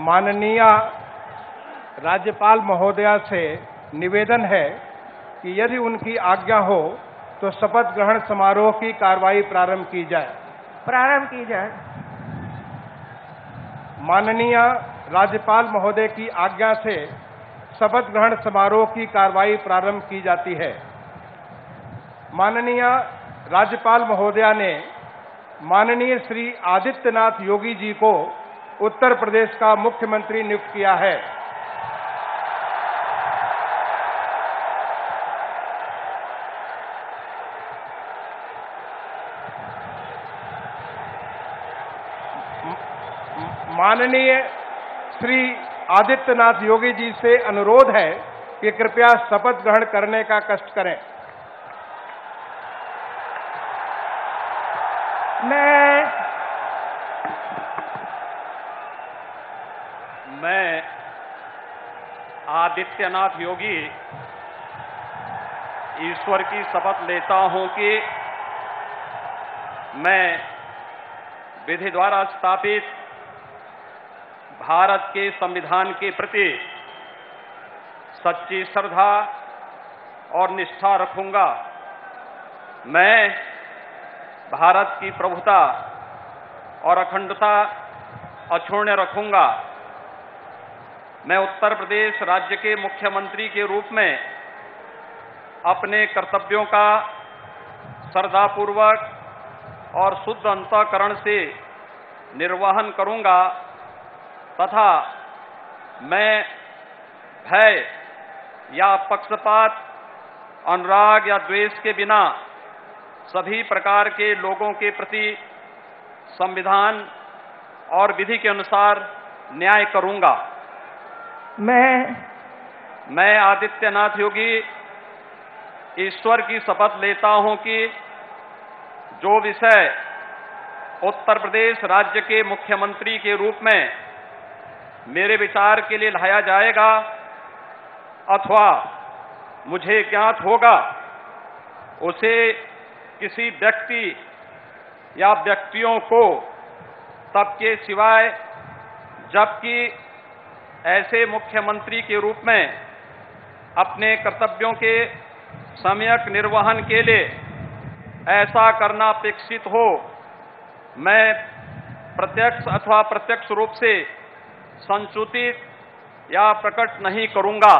माननीय राज्यपाल महोदया से निवेदन है कि यदि उनकी आज्ञा हो तो शपथ ग्रहण समारोह की कार्रवाई प्रारंभ की जाए। माननीय राज्यपाल महोदय की आज्ञा से शपथ ग्रहण समारोह की कार्रवाई प्रारंभ की जाती है। माननीय राज्यपाल महोदया ने माननीय श्री आदित्यनाथ योगी जी को उत्तर प्रदेश का मुख्यमंत्री नियुक्त किया है। माननीय श्री आदित्यनाथ योगी जी से अनुरोध है कि कृपया शपथ ग्रहण करने का कष्ट करें। मैं आदित्यनाथ योगी ईश्वर की शपथ लेता हूं कि मैं विधि द्वारा स्थापित भारत के संविधान के प्रति सच्ची श्रद्धा और निष्ठा रखूंगा। मैं भारत की प्रभुता और अखंडता अक्षुण्ण रखूंगा। मैं उत्तर प्रदेश राज्य के मुख्यमंत्री के रूप में अपने कर्तव्यों का श्रद्धापूर्वक और शुद्ध अंतःकरण से निर्वहन करूंगा तथा मैं भय या पक्षपात, अनुराग या द्वेष के बिना सभी प्रकार के लोगों के प्रति संविधान और विधि के अनुसार न्याय करूंगा। मैं आदित्यनाथ योगी ईश्वर की शपथ लेता हूं कि जो विषय उत्तर प्रदेश राज्य के मुख्यमंत्री के रूप में मेरे विचार के लिए लाया जाएगा अथवा मुझे ज्ञात होगा, उसे किसी व्यक्ति या व्यक्तियों को तब के सिवाय जबकि ऐसे मुख्यमंत्री के रूप में अपने कर्तव्यों के सम्यक निर्वहन के लिए ऐसा करना अपेक्षित हो, मैं प्रत्यक्ष अथवा अप्रत्यक्ष रूप से संसूचित या प्रकट नहीं करूंगा।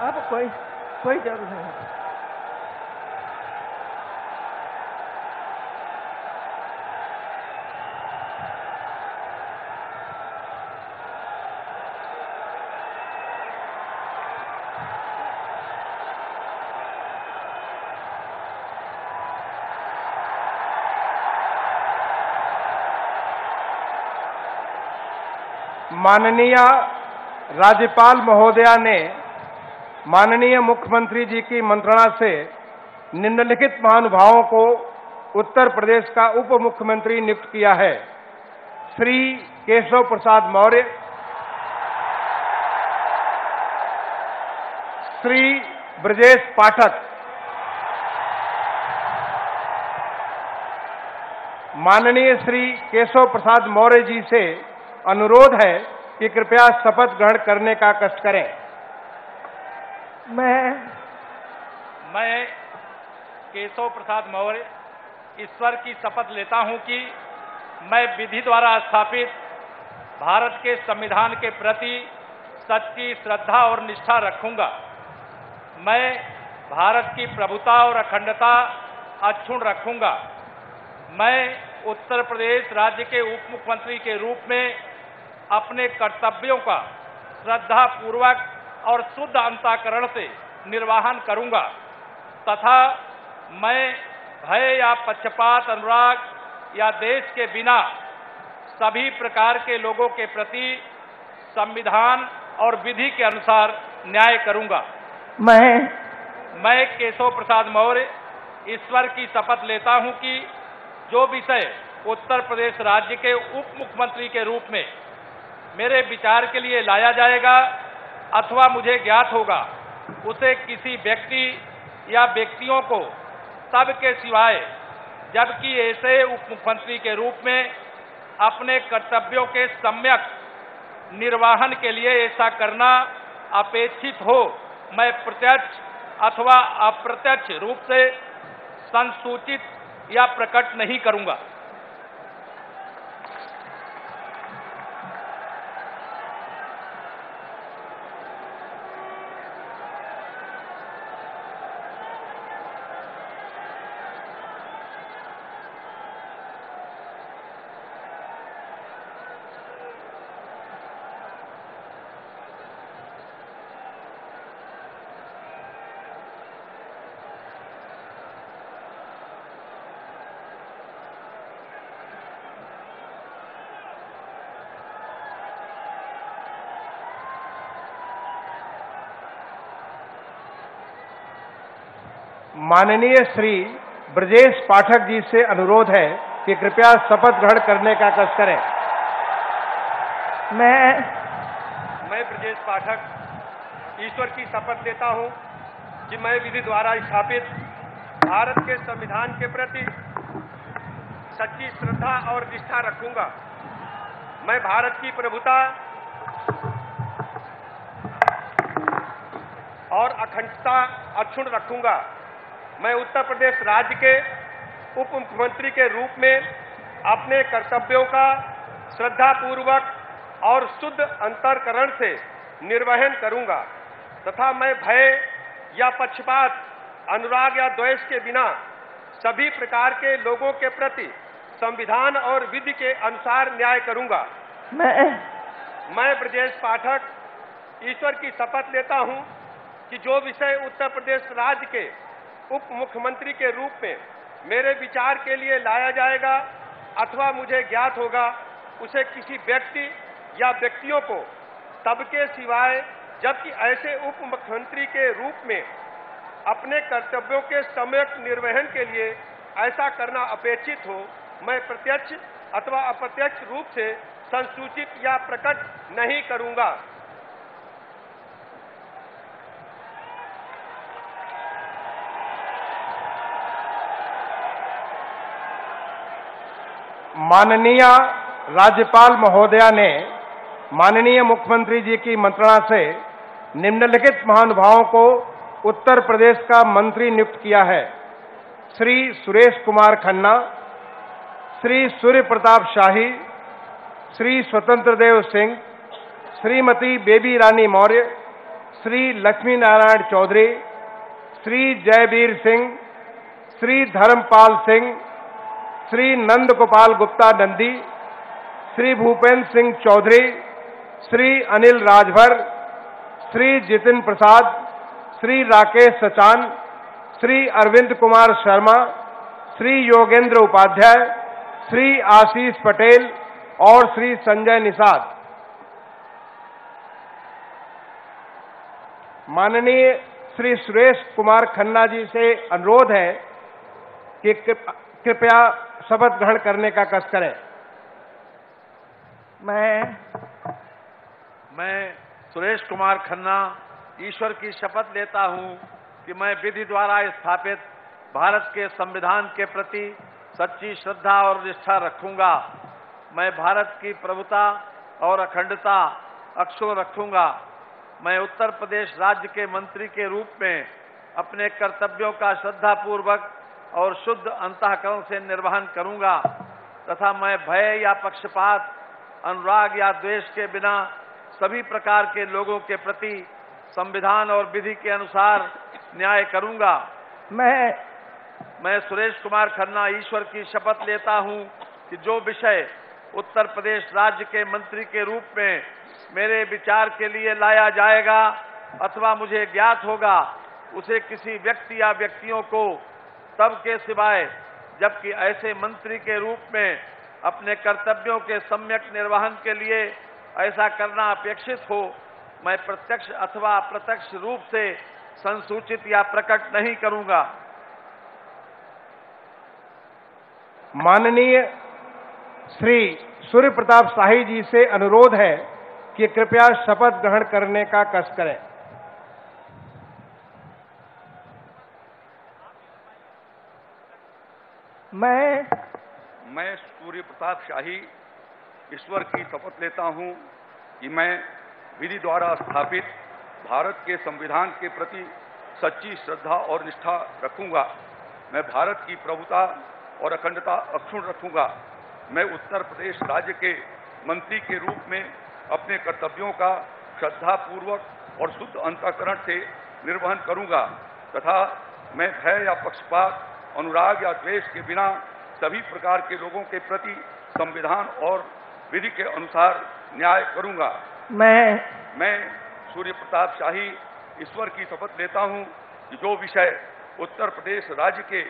अब कोई जरूरत नहीं। माननीय राज्यपाल महोदया ने माननीय मुख्यमंत्री जी की मंत्रणा से निम्नलिखित महानुभावों को उत्तर प्रदेश का उप मुख्यमंत्री नियुक्त किया है। श्री केशव प्रसाद मौर्य, श्री ब्रजेश पाठक। माननीय श्री केशव प्रसाद मौर्य जी से अनुरोध है कि कृपया शपथ ग्रहण करने का कष्ट करें। मैं केशव प्रसाद मौर्य ईश्वर की शपथ लेता हूं कि मैं विधि द्वारा स्थापित भारत के संविधान के प्रति सच्ची श्रद्धा और निष्ठा रखूंगा। मैं भारत की प्रभुता और अखंडता अक्षुण्ण रखूंगा। मैं उत्तर प्रदेश राज्य के उप मुख्यमंत्री के रूप में अपने कर्तव्यों का श्रद्धापूर्वक और शुद्ध अंतःकरण से निर्वहन करूंगा तथा मैं भय या पक्षपात, अनुराग या देश के बिना सभी प्रकार के लोगों के प्रति संविधान और विधि के अनुसार न्याय करूंगा। मैं केशव प्रसाद मौर्य ईश्वर की शपथ लेता हूं कि जो विषय उत्तर प्रदेश राज्य के उप मुख्यमंत्री के रूप में मेरे विचार के लिए लाया जाएगा अथवा मुझे ज्ञात होगा, उसे किसी व्यक्ति या व्यक्तियों को तब के सिवाय जबकि ऐसे उप मुख्यमंत्री के रूप में अपने कर्तव्यों के सम्यक निर्वहन के लिए ऐसा करना अपेक्षित हो, मैं प्रत्यक्ष अथवा अप्रत्यक्ष रूप से संसूचित या प्रकट नहीं करूंगा। माननीय श्री ब्रजेश पाठक जी से अनुरोध है कि कृपया शपथ ग्रहण करने का कष्ट करें। मैं ब्रजेश पाठक ईश्वर की शपथ लेता हूं कि मैं विधि द्वारा स्थापित भारत के संविधान के प्रति सच्ची श्रद्धा और निष्ठा रखूंगा। मैं भारत की प्रभुता और अखंडता अक्षुण्ण रखूंगा। मैं उत्तर प्रदेश राज्य के उप मुख्यमंत्री के रूप में अपने कर्तव्यों का श्रद्धापूर्वक और शुद्ध अंतःकरण से निर्वहन करूंगा तथा मैं भय या पक्षपात, अनुराग या द्वेष के बिना सभी प्रकार के लोगों के प्रति संविधान और विधि के अनुसार न्याय करूंगा। मैं ब्रजेश पाठक ईश्वर की शपथ लेता हूं कि जो विषय उत्तर प्रदेश राज्य के उप मुख्यमंत्री के रूप में मेरे विचार के लिए लाया जाएगा अथवा मुझे ज्ञात होगा, उसे किसी व्यक्ति या व्यक्तियों को तब के सिवाय जबकि ऐसे उप मुख्यमंत्री के रूप में अपने कर्तव्यों के सम्यक निर्वहन के लिए ऐसा करना अपेक्षित हो, मैं प्रत्यक्ष अथवा अप्रत्यक्ष रूप से संसूचित या प्रकट नहीं करूंगा। माननीय राज्यपाल महोदया ने माननीय मुख्यमंत्री जी की मंत्रणा से निम्नलिखित महानुभावों को उत्तर प्रदेश का मंत्री नियुक्त किया है। श्री सुरेश कुमार खन्ना, श्री सूर्य प्रताप शाही, श्री स्वतंत्र देव सिंह, श्रीमती बेबी रानी मौर्य, श्री लक्ष्मी नारायण चौधरी, श्री जयवीर सिंह, श्री धर्मपाल सिंह, श्री नंद गोपाल गुप्ता नंदी, श्री भूपेंद्र सिंह चौधरी, श्री अनिल राजभर, श्री जितिन प्रसाद, श्री राकेश सचान, श्री अरविंद कुमार शर्मा, श्री योगेंद्र उपाध्याय, श्री आशीष पटेल और श्री संजय निषाद। माननीय श्री सुरेश कुमार खन्ना जी से अनुरोध है कि कृपया शपथ ग्रहण करने का कष्ट करें। मैं सुरेश कुमार खन्ना ईश्वर की शपथ लेता हूं कि मैं विधि द्वारा स्थापित भारत के संविधान के प्रति सच्ची श्रद्धा और निष्ठा रखूंगा। मैं भारत की प्रभुता और अखंडता अक्षुण्ण रखूंगा। मैं उत्तर प्रदेश राज्य के मंत्री के रूप में अपने कर्तव्यों का श्रद्धापूर्वक और शुद्ध अंतःकरण से निर्वहन करूंगा तथा मैं भय या पक्षपात, अनुराग या द्वेष के बिना सभी प्रकार के लोगों के प्रति संविधान और विधि के अनुसार न्याय करूंगा। मैं सुरेश कुमार खन्ना ईश्वर की शपथ लेता हूं कि जो विषय उत्तर प्रदेश राज्य के मंत्री के रूप में मेरे विचार के लिए लाया जाएगा अथवा मुझे ज्ञात होगा, उसे किसी व्यक्ति या व्यक्तियों को तब के सिवाय जबकि ऐसे मंत्री के रूप में अपने कर्तव्यों के सम्यक निर्वहन के लिए ऐसा करना अपेक्षित हो, मैं प्रत्यक्ष अथवा अप्रत्यक्ष रूप से संसूचित या प्रकट नहीं करूंगा। माननीय श्री सूर्य प्रताप शाही जी से अनुरोध है कि कृपया शपथ ग्रहण करने का कष्ट करें। मैं सूर्य प्रताप शाही ईश्वर की शपथ लेता हूं कि मैं विधि द्वारा स्थापित भारत के संविधान के प्रति सच्ची श्रद्धा और निष्ठा रखूंगा। मैं भारत की प्रभुता और अखंडता अक्षुण्ण रखूंगा। मैं उत्तर प्रदेश राज्य के मंत्री के रूप में अपने कर्तव्यों का श्रद्धापूर्वक और शुद्ध अंतःकरण से निर्वहन करूंगा तथा मैं भय या पक्षपात, अनुराग या द्वेष के बिना सभी प्रकार के लोगों के प्रति संविधान और विधि के अनुसार न्याय करूंगा। मैं सूर्य प्रताप शाही ईश्वर की शपथ लेता हूं कि जो विषय उत्तर प्रदेश राज्य के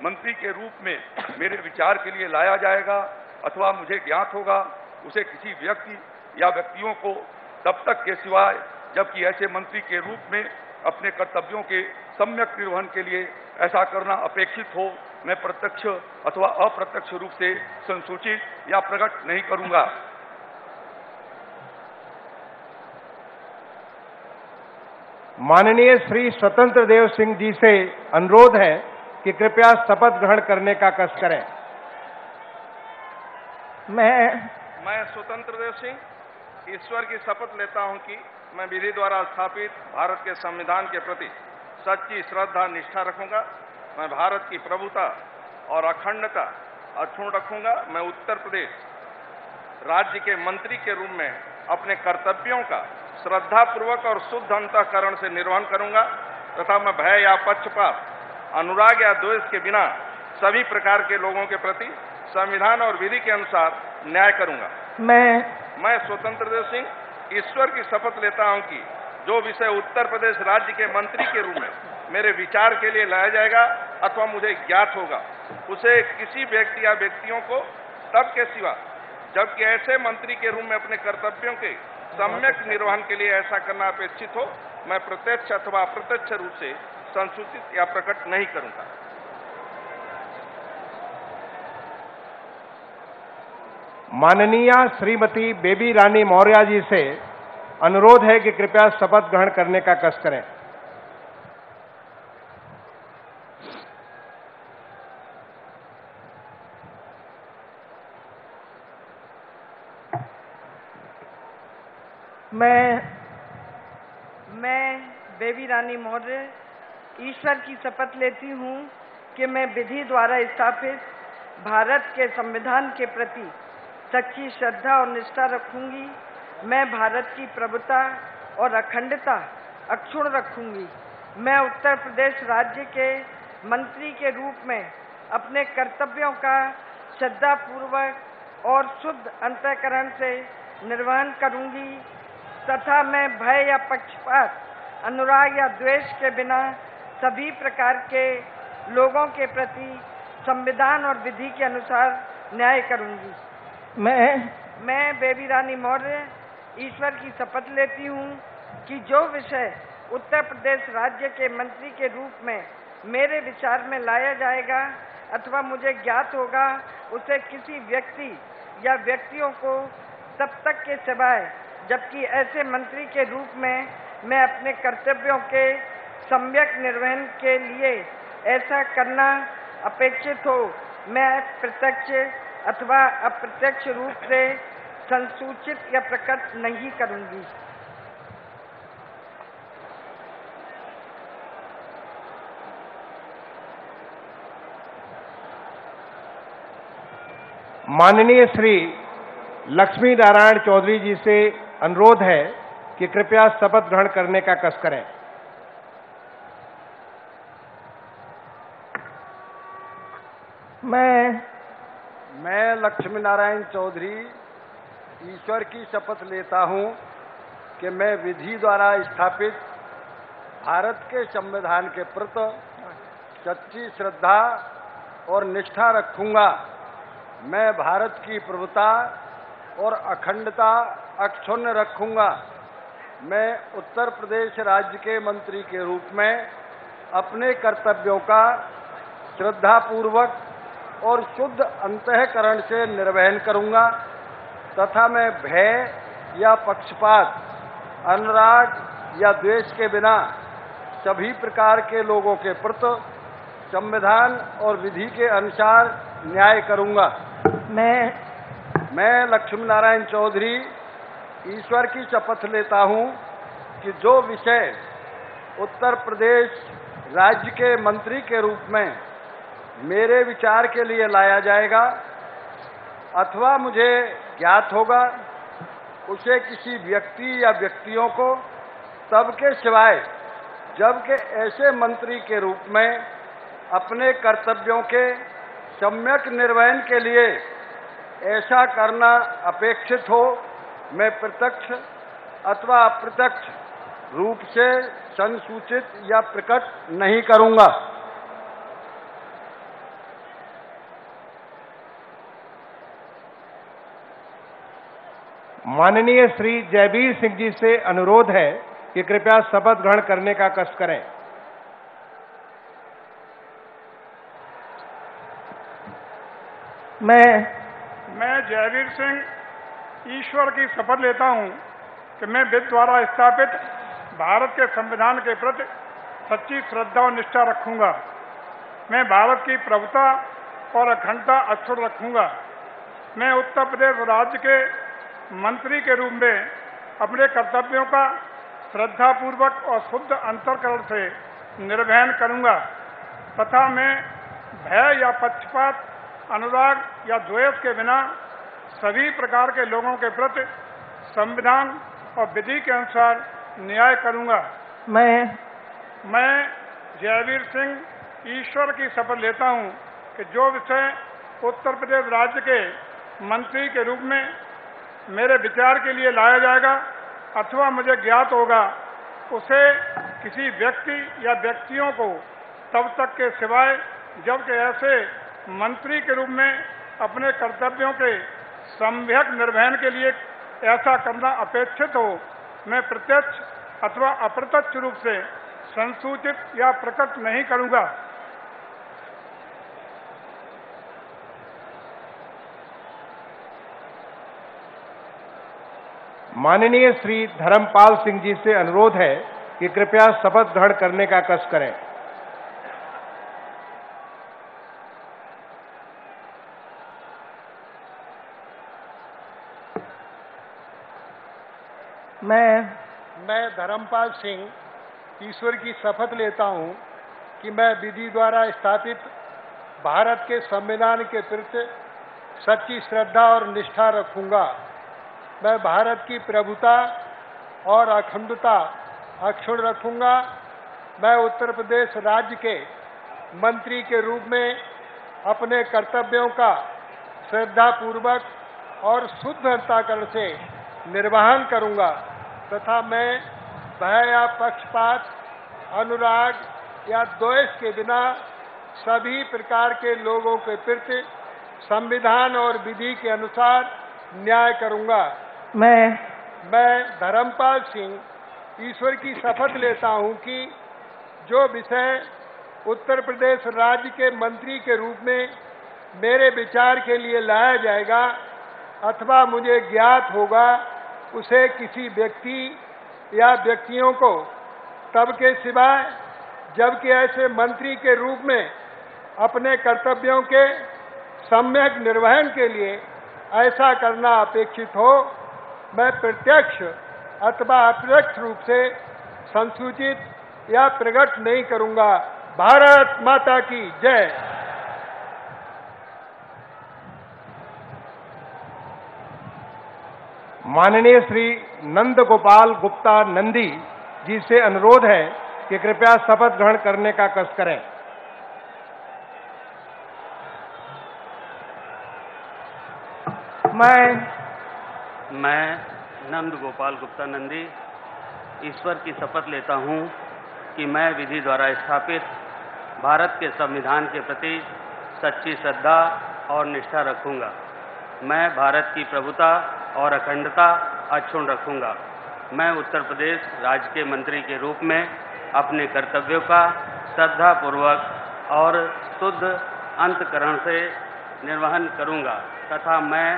मंत्री के रूप में मेरे विचार के लिए लाया जाएगा अथवा मुझे ज्ञात होगा, उसे किसी व्यक्ति या व्यक्तियों को तब तक के सिवाय जबकि ऐसे मंत्री के रूप में अपने कर्तव्यों के सम्यक निर्वहन के लिए ऐसा करना अपेक्षित हो, मैं प्रत्यक्ष अथवा अप्रत्यक्ष रूप से संसूचित या प्रकट नहीं करूंगा। माननीय श्री स्वतंत्र देव सिंह जी से अनुरोध है कि कृपया शपथ ग्रहण करने का कष्ट करें। मैं स्वतंत्र देव सिंह ईश्वर की शपथ लेता हूं कि मैं विधि द्वारा स्थापित भारत के संविधान के प्रति सच्ची श्रद्धा निष्ठा रखूंगा। मैं भारत की प्रभुता और अखंडता अक्षुण्ण रखूंगा। मैं उत्तर प्रदेश राज्य के मंत्री के रूप में अपने कर्तव्यों का श्रद्धापूर्वक और शुद्ध अंतःकरण से निर्वहन करूंगा तथा मैं भय या पक्षपात, अनुराग या द्वेष के बिना सभी प्रकार के लोगों के प्रति संविधान और विधि के अनुसार न्याय करूंगा। मैं स्वतंत्र देव सिंह ईश्वर की शपथ लेता हूं कि जो विषय उत्तर प्रदेश राज्य के मंत्री के रूप में मेरे विचार के लिए लाया जाएगा अथवा मुझे ज्ञात होगा, उसे किसी व्यक्ति या व्यक्तियों को तब के सिवा जबकि ऐसे मंत्री के रूप में अपने कर्तव्यों के सम्यक निर्वहन के लिए ऐसा करना अपेक्षित हो, मैं प्रत्यक्ष अथवा अप्रत्यक्ष रूप से संसूचित या प्रकट नहीं करूंगा। माननीय श्रीमती बेबी रानी मौर्य जी से अनुरोध है कि कृपया शपथ ग्रहण करने का कष्ट करें। मैं बेबी रानी मौर्य ईश्वर की शपथ लेती हूँ कि मैं विधि द्वारा स्थापित भारत के संविधान के प्रति सच्ची श्रद्धा और निष्ठा रखूंगी। मैं भारत की प्रभुता और अखंडता अक्षुण्ण रखूंगी। मैं उत्तर प्रदेश राज्य के मंत्री के रूप में अपने कर्तव्यों का श्रद्धापूर्वक और शुद्ध अंतःकरण से निर्वहन करूंगी तथा मैं भय या पक्षपात, अनुराग या द्वेष के बिना सभी प्रकार के लोगों के प्रति संविधान और विधि के अनुसार न्याय करूंगी। मैं बेबी रानी मौर्य ईश्वर की शपथ लेती हूँ कि जो विषय उत्तर प्रदेश राज्य के मंत्री के रूप में मेरे विचार में लाया जाएगा अथवा मुझे ज्ञात होगा, उसे किसी व्यक्ति या व्यक्तियों को तब तक के सिवाय जबकि ऐसे मंत्री के रूप में मैं अपने कर्तव्यों के सम्यक निर्वहन के लिए ऐसा करना अपेक्षित हो, मैं प्रत्यक्ष अथवा अप्रत्यक्ष रूप से संसूचित या प्रकट नहीं करूंगी। माननीय श्री लक्ष्मी नारायण चौधरी जी से अनुरोध है कि कृपया शपथ ग्रहण करने का कष्ट करें। मैं लक्ष्मी नारायण चौधरी ईश्वर की शपथ लेता हूं कि मैं विधि द्वारा स्थापित भारत के संविधान के प्रति सच्ची श्रद्धा और निष्ठा रखूंगा। मैं भारत की प्रभुता और अखंडता अक्षुण्ण रखूंगा। मैं उत्तर प्रदेश राज्य के मंत्री के रूप में अपने कर्तव्यों का श्रद्धापूर्वक और शुद्ध अंतःकरण से निर्वहन करूंगा तथा मैं भय या पक्षपात, अनुराग या द्वेष के बिना सभी प्रकार के लोगों के प्रति संविधान और विधि के अनुसार न्याय करूंगा। मैं लक्ष्मी नारायण चौधरी ईश्वर की शपथ लेता हूं कि जो विषय उत्तर प्रदेश राज्य के मंत्री के रूप में मेरे विचार के लिए लाया जाएगा अथवा मुझे ज्ञात होगा, उसे किसी व्यक्ति या व्यक्तियों को तब के सिवाय जबकि ऐसे मंत्री के रूप में अपने कर्तव्यों के सम्यक निर्वहन के लिए ऐसा करना अपेक्षित हो, मैं प्रत्यक्ष अथवा अप्रत्यक्ष रूप से संसूचित या प्रकट नहीं करूंगा। माननीय श्री जयवीर सिंह जी से अनुरोध है कि कृपया शपथ ग्रहण करने का कष्ट करें। मैं जयवीर सिंह ईश्वर की शपथ लेता हूं कि मैं विधि द्वारा स्थापित भारत के संविधान के प्रति सच्ची श्रद्धा और निष्ठा रखूंगा। मैं भारत की प्रभुता और अखंडता अक्षुण्ण रखूंगा। मैं उत्तर प्रदेश राज्य के मंत्री के रूप में अपने कर्तव्यों का श्रद्धापूर्वक और शुद्ध अंतःकरण से निर्वहन करूंगा तथा मैं भय या पक्षपात, अनुराग या द्वेष के बिना सभी प्रकार के लोगों के प्रति संविधान और विधि के अनुसार न्याय करूंगा। मैं जयवीर सिंह ईश्वर की शपथ लेता हूं कि जो विषय उत्तर प्रदेश राज्य के मंत्री के रूप में मेरे विचार के लिए लाया जाएगा अथवा मुझे ज्ञात होगा, उसे किसी व्यक्ति या व्यक्तियों को तब तक के सिवाय जबकि ऐसे मंत्री के रूप में अपने कर्तव्यों के सम्यक निर्वहन के लिए ऐसा करना अपेक्षित हो, मैं प्रत्यक्ष अथवा अप्रत्यक्ष रूप से संसूचित या प्रकट नहीं करूंगा। माननीय श्री धर्मपाल सिंह जी से अनुरोध है कि कृपया शपथ ग्रहण करने का कष्ट करें। मैं धर्मपाल सिंह ईश्वर की शपथ लेता हूं कि मैं विधि द्वारा स्थापित भारत के संविधान के प्रति सच्ची श्रद्धा और निष्ठा रखूंगा। मैं भारत की प्रभुता और अखंडता अक्षुण्ण रखूंगा। मैं उत्तर प्रदेश राज्य के मंत्री के रूप में अपने कर्तव्यों का श्रद्धापूर्वक और शुद्ध अंतःकरण से निर्वहन करूंगा तथा मैं भय या पक्षपात, अनुराग या द्वेष के बिना सभी प्रकार के लोगों के प्रति संविधान और विधि के अनुसार न्याय करूंगा। मैं धर्मपाल सिंह ईश्वर की शपथ लेता हूं कि जो विषय उत्तर प्रदेश राज्य के मंत्री के रूप में मेरे विचार के लिए लाया जाएगा अथवा मुझे ज्ञात होगा, उसे किसी व्यक्ति या व्यक्तियों को तब के सिवाय जबकि ऐसे मंत्री के रूप में अपने कर्तव्यों के सम्यक निर्वहन के लिए ऐसा करना अपेक्षित हो, मैं प्रत्यक्ष अथवा अप्रत्यक्ष रूप से संसूचित या प्रकट नहीं करूंगा। भारत माता की जय। माननीय श्री नंद गोपाल गुप्ता नंदी जी से अनुरोध है कि कृपया शपथ ग्रहण करने का कष्ट करें। मैं नंद गोपाल गुप्ता नंदी ईश्वर की शपथ लेता हूं कि मैं विधि द्वारा स्थापित भारत के संविधान के प्रति सच्ची श्रद्धा और निष्ठा रखूंगा। मैं भारत की प्रभुता और अखंडता अक्षुण्ण रखूंगा। मैं उत्तर प्रदेश राज्य के मंत्री के रूप में अपने कर्तव्यों का श्रद्धापूर्वक और शुद्ध अंतःकरण से निर्वहन करूंगा तथा मैं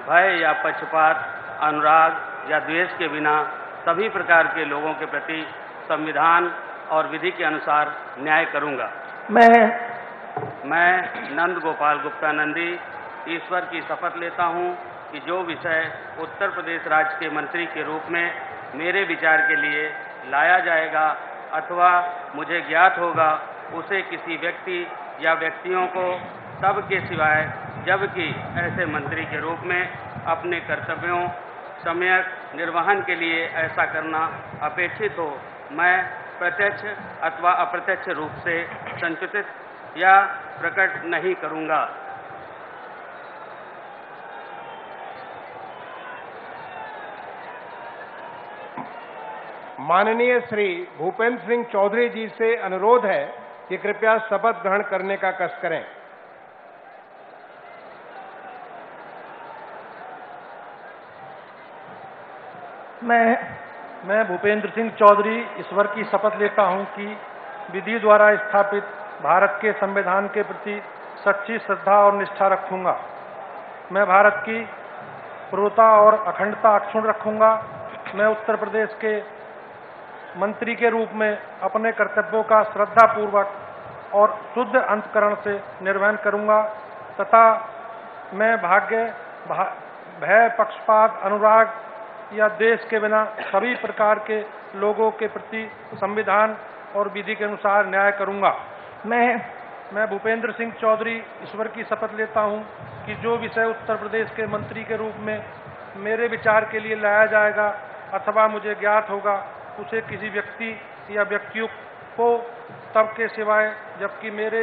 भय या पक्षपात, अनुराग या द्वेष के बिना सभी प्रकार के लोगों के प्रति संविधान और विधि के अनुसार न्याय करूंगा। मैं नंद गोपाल गुप्ता नंदी ईश्वर की शपथ लेता हूं कि जो विषय उत्तर प्रदेश राज्य के मंत्री के रूप में मेरे विचार के लिए लाया जाएगा अथवा मुझे ज्ञात होगा, उसे किसी व्यक्ति या व्यक्तियों को तब के सिवाय जबकि ऐसे मंत्री के रूप में अपने कर्तव्यों सम्यक निर्वहन के लिए ऐसा करना अपेक्षित हो, मैं प्रत्यक्ष अथवा अप्रत्यक्ष रूप से संसूचित या प्रकट नहीं करूंगा। माननीय श्री भूपेंद्र सिंह चौधरी जी से अनुरोध है कि कृपया शपथ ग्रहण करने का कष्ट करें। मैं भूपेंद्र सिंह चौधरी ईश्वर की शपथ लेता हूं कि विधि द्वारा स्थापित भारत के संविधान के प्रति सच्ची श्रद्धा और निष्ठा रखूंगा। मैं भारत की प्रभुता और अखंडता अक्षुण्ण रखूंगा। मैं उत्तर प्रदेश के मंत्री के रूप में अपने कर्तव्यों का श्रद्धापूर्वक और शुद्ध अंतःकरण से निर्वहन करूंगा तथा मैं भय, पक्षपात, अनुराग या देश के बिना सभी प्रकार के लोगों के प्रति संविधान और विधि के अनुसार न्याय करूंगा। मैं भूपेंद्र सिंह चौधरी ईश्वर की शपथ लेता हूं कि जो विषय उत्तर प्रदेश के मंत्री के रूप में मेरे विचार के लिए लाया जाएगा अथवा मुझे ज्ञात होगा, उसे किसी व्यक्ति या व्यक्तियों को तब के सिवाय जबकि मेरे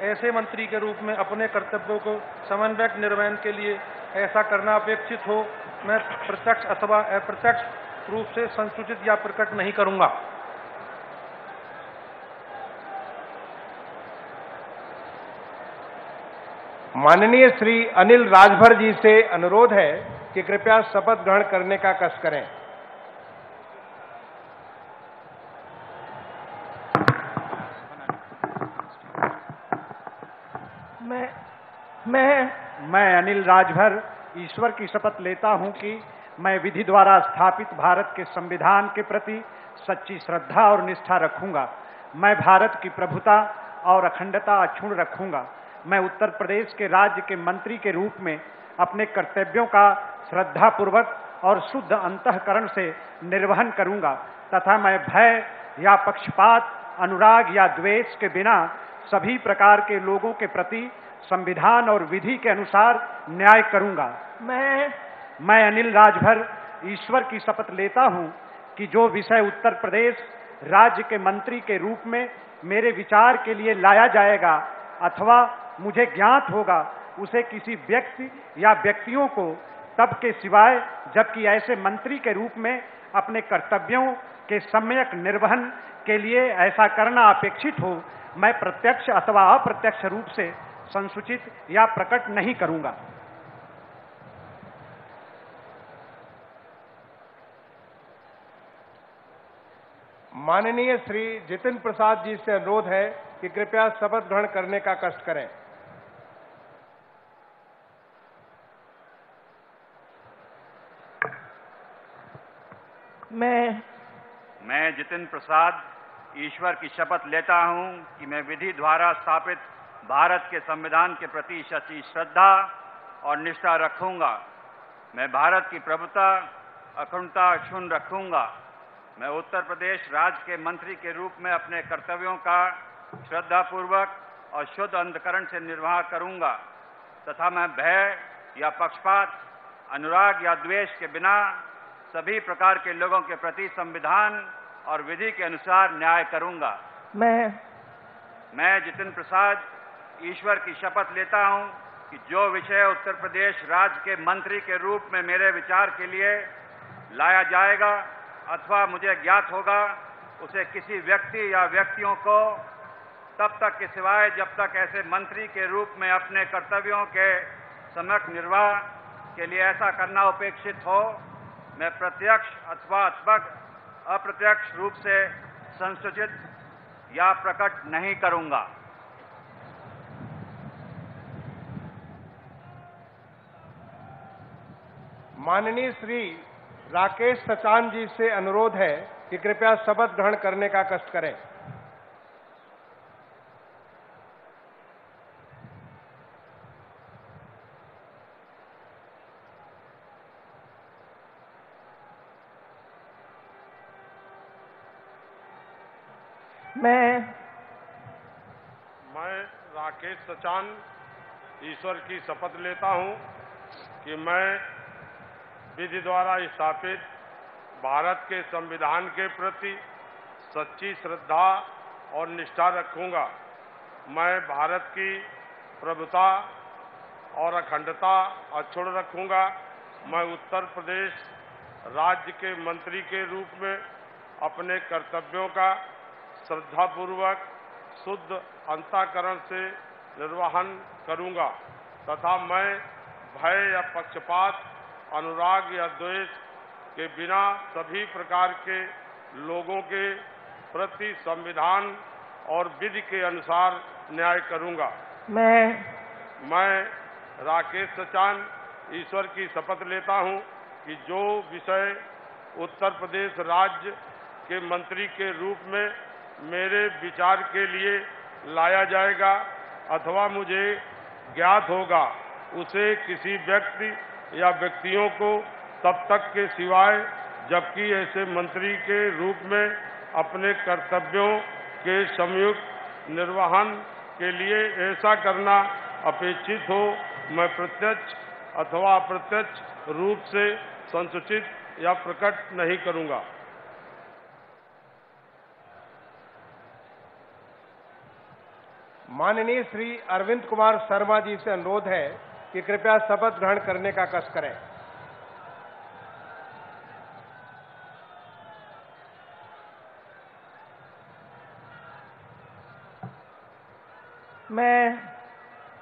ऐसे मंत्री के रूप में अपने कर्तव्यों को समन्वयक निर्वहन के लिए ऐसा करना अपेक्षित हो, मैं प्रत्यक्ष अथवा अप्रत्यक्ष रूप से संसूचित या प्रकट नहीं करूंगा। माननीय श्री अनिल राजभर जी से अनुरोध है कि कृपया शपथ ग्रहण करने का कष्ट करें। मैं अनिल राजभर ईश्वर की शपथ लेता हूं कि मैं विधि द्वारा स्थापित भारत के संविधान के प्रति सच्ची श्रद्धा और निष्ठा रखूंगा। मैं भारत की प्रभुता और अखंडता अक्षुण्ण रखूंगा। मैं उत्तर प्रदेश के राज्य के मंत्री के रूप में अपने कर्तव्यों का श्रद्धापूर्वक और शुद्ध अंतःकरण से निर्वहन करूंगा तथा मैं भय या पक्षपात, अनुराग या द्वेष के बिना सभी प्रकार के लोगों के प्रति संविधान और विधि के अनुसार न्याय करूंगा। मैं अनिल राजभर ईश्वर की शपथ लेता हूं कि जो विषय उत्तर प्रदेश राज्य के मंत्री के रूप में मेरे विचार के लिए लाया जाएगा अथवा मुझे ज्ञात होगा, उसे किसी व्यक्ति या व्यक्तियों को तब के सिवाय जबकि ऐसे मंत्री के रूप में अपने कर्तव्यों के सम्यक निर्वहन के लिए ऐसा करना अपेक्षित हो, मैं प्रत्यक्ष अथवा अप्रत्यक्ष रूप से संसूचित या प्रकट नहीं करूंगा। माननीय श्री जितेंद्र प्रसाद जी से अनुरोध है कि कृपया शपथ ग्रहण करने का कष्ट करें। मैं जितेंद्र प्रसाद ईश्वर की शपथ लेता हूं कि मैं विधि द्वारा स्थापित भारत के संविधान के प्रति सच्ची श्रद्धा और निष्ठा रखूंगा। मैं भारत की प्रभुता, अखंडता अक्षुण्ण रखूंगा। मैं उत्तर प्रदेश राज्य के मंत्री के रूप में अपने कर्तव्यों का श्रद्धापूर्वक और शुद्ध अंतःकरण से निर्वाह करूंगा तथा मैं भय या पक्षपात, अनुराग या द्वेष के बिना सभी प्रकार के लोगों के प्रति संविधान और विधि के अनुसार न्याय करूंगा। मैं जितेंद्र प्रसाद ईश्वर की शपथ लेता हूं कि जो विषय उत्तर प्रदेश राज्य के मंत्री के रूप में मेरे विचार के लिए लाया जाएगा अथवा मुझे ज्ञात होगा, उसे किसी व्यक्ति या व्यक्तियों को तब तक के सिवाय जब तक ऐसे मंत्री के रूप में अपने कर्तव्यों के सम्यक निर्वाह के लिए ऐसा करना अपेक्षित हो, मैं प्रत्यक्ष अथवा अप्रत्यक्ष रूप से संसूचित या प्रकट नहीं करूंगा। माननीय श्री राकेश सचान जी से अनुरोध है कि कृपया शपथ ग्रहण करने का कष्ट करें। मैं राकेश सचान ईश्वर की शपथ लेता हूं कि मैं विधि द्वारा स्थापित भारत के संविधान के प्रति सच्ची श्रद्धा और निष्ठा रखूंगा। मैं भारत की प्रभुता और अखंडता अक्षुण्ण रखूंगा। मैं उत्तर प्रदेश राज्य के मंत्री के रूप में अपने कर्तव्यों का श्रद्धापूर्वक शुद्ध अंतःकरण से निर्वहन करूंगा तथा मैं भय या पक्षपात, अनुराग या द्वेष के बिना सभी प्रकार के लोगों के प्रति संविधान और विधि के अनुसार न्याय करूंगा। मैं राकेश सचान ईश्वर की शपथ लेता हूं कि जो विषय उत्तर प्रदेश राज्य के मंत्री के रूप में मेरे विचार के लिए लाया जाएगा अथवा मुझे ज्ञात होगा, उसे किसी व्यक्ति या व्यक्तियों को तब तक के सिवाय जबकि ऐसे मंत्री के रूप में अपने कर्तव्यों के संयुक्त निर्वहन के लिए ऐसा करना अपेक्षित हो, मैं प्रत्यक्ष अथवा अप्रत्यक्ष रूप से संसूचित या प्रकट नहीं करूंगा। माननीय श्री अरविंद कुमार शर्मा जी से अनुरोध है कि कृपया शपथ ग्रहण करने का कष्ट करें।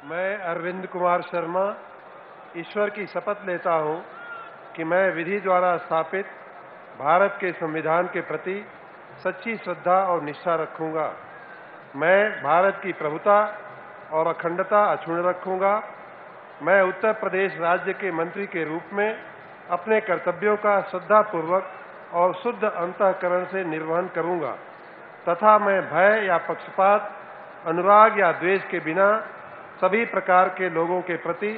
मैं अरविंद कुमार शर्मा ईश्वर की शपथ लेता हूं कि मैं विधि द्वारा स्थापित भारत के संविधान के प्रति सच्ची श्रद्धा और निष्ठा रखूंगा। मैं भारत की प्रभुता और अखंडता अक्षुण्ण रखूंगा। मैं उत्तर प्रदेश राज्य के मंत्री के रूप में अपने कर्तव्यों का श्रद्धापूर्वक और शुद्ध अंतःकरण से निर्वहन करूंगा तथा मैं भय या पक्षपात, अनुराग या द्वेष के बिना सभी प्रकार के लोगों के प्रति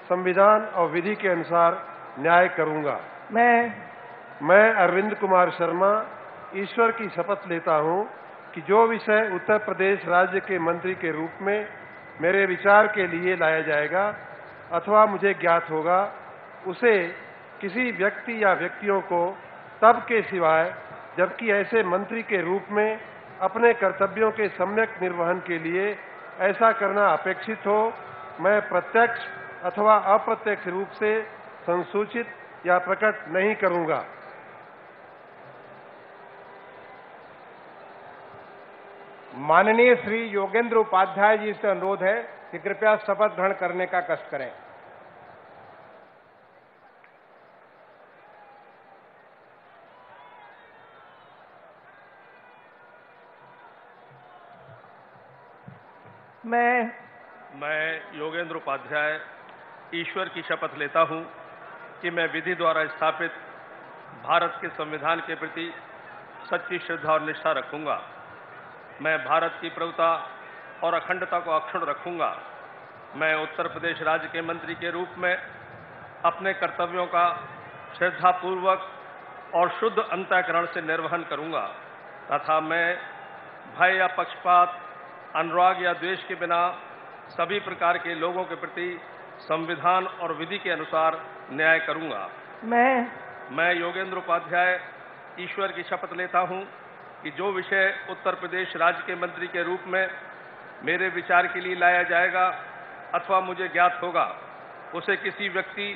संविधान और विधि के अनुसार न्याय करूंगा। मैं अरविंद कुमार शर्मा ईश्वर की शपथ लेता हूं कि जो विषय उत्तर प्रदेश राज्य के मंत्री के रूप में मेरे विचार के लिए लाया जाएगा अथवा मुझे ज्ञात होगा, उसे किसी व्यक्ति या व्यक्तियों को तब के सिवाय जबकि ऐसे मंत्री के रूप में अपने कर्तव्यों के सम्यक निर्वहन के लिए ऐसा करना अपेक्षित हो, मैं प्रत्यक्ष अथवा अप्रत्यक्ष रूप से संसूचित या प्रकट नहीं करूंगा। माननीय श्री योगेंद्र उपाध्याय जी से अनुरोध है कि कृपया शपथ ग्रहण करने का कष्ट करें। मैं योगेंद्र उपाध्याय ईश्वर की शपथ लेता हूं कि मैं विधि द्वारा स्थापित भारत के संविधान के प्रति सच्ची श्रद्धा और निष्ठा रखूंगा। मैं भारत की प्रभुता और अखंडता को अक्षुण्ण रखूंगा। मैं उत्तर प्रदेश राज्य के मंत्री के रूप में अपने कर्तव्यों का श्रद्धापूर्वक और शुद्ध अंतःकरण से निर्वहन करूंगा तथा मैं भय या पक्षपात, अनुराग या द्वेष के बिना सभी प्रकार के लोगों के प्रति संविधान और विधि के अनुसार न्याय करूंगा। मैं योगेंद्र उपाध्याय ईश्वर की शपथ लेता हूं कि जो विषय उत्तर प्रदेश राज्य के मंत्री के रूप में मेरे विचार के लिए लाया जाएगा अथवा मुझे ज्ञात होगा, उसे किसी व्यक्ति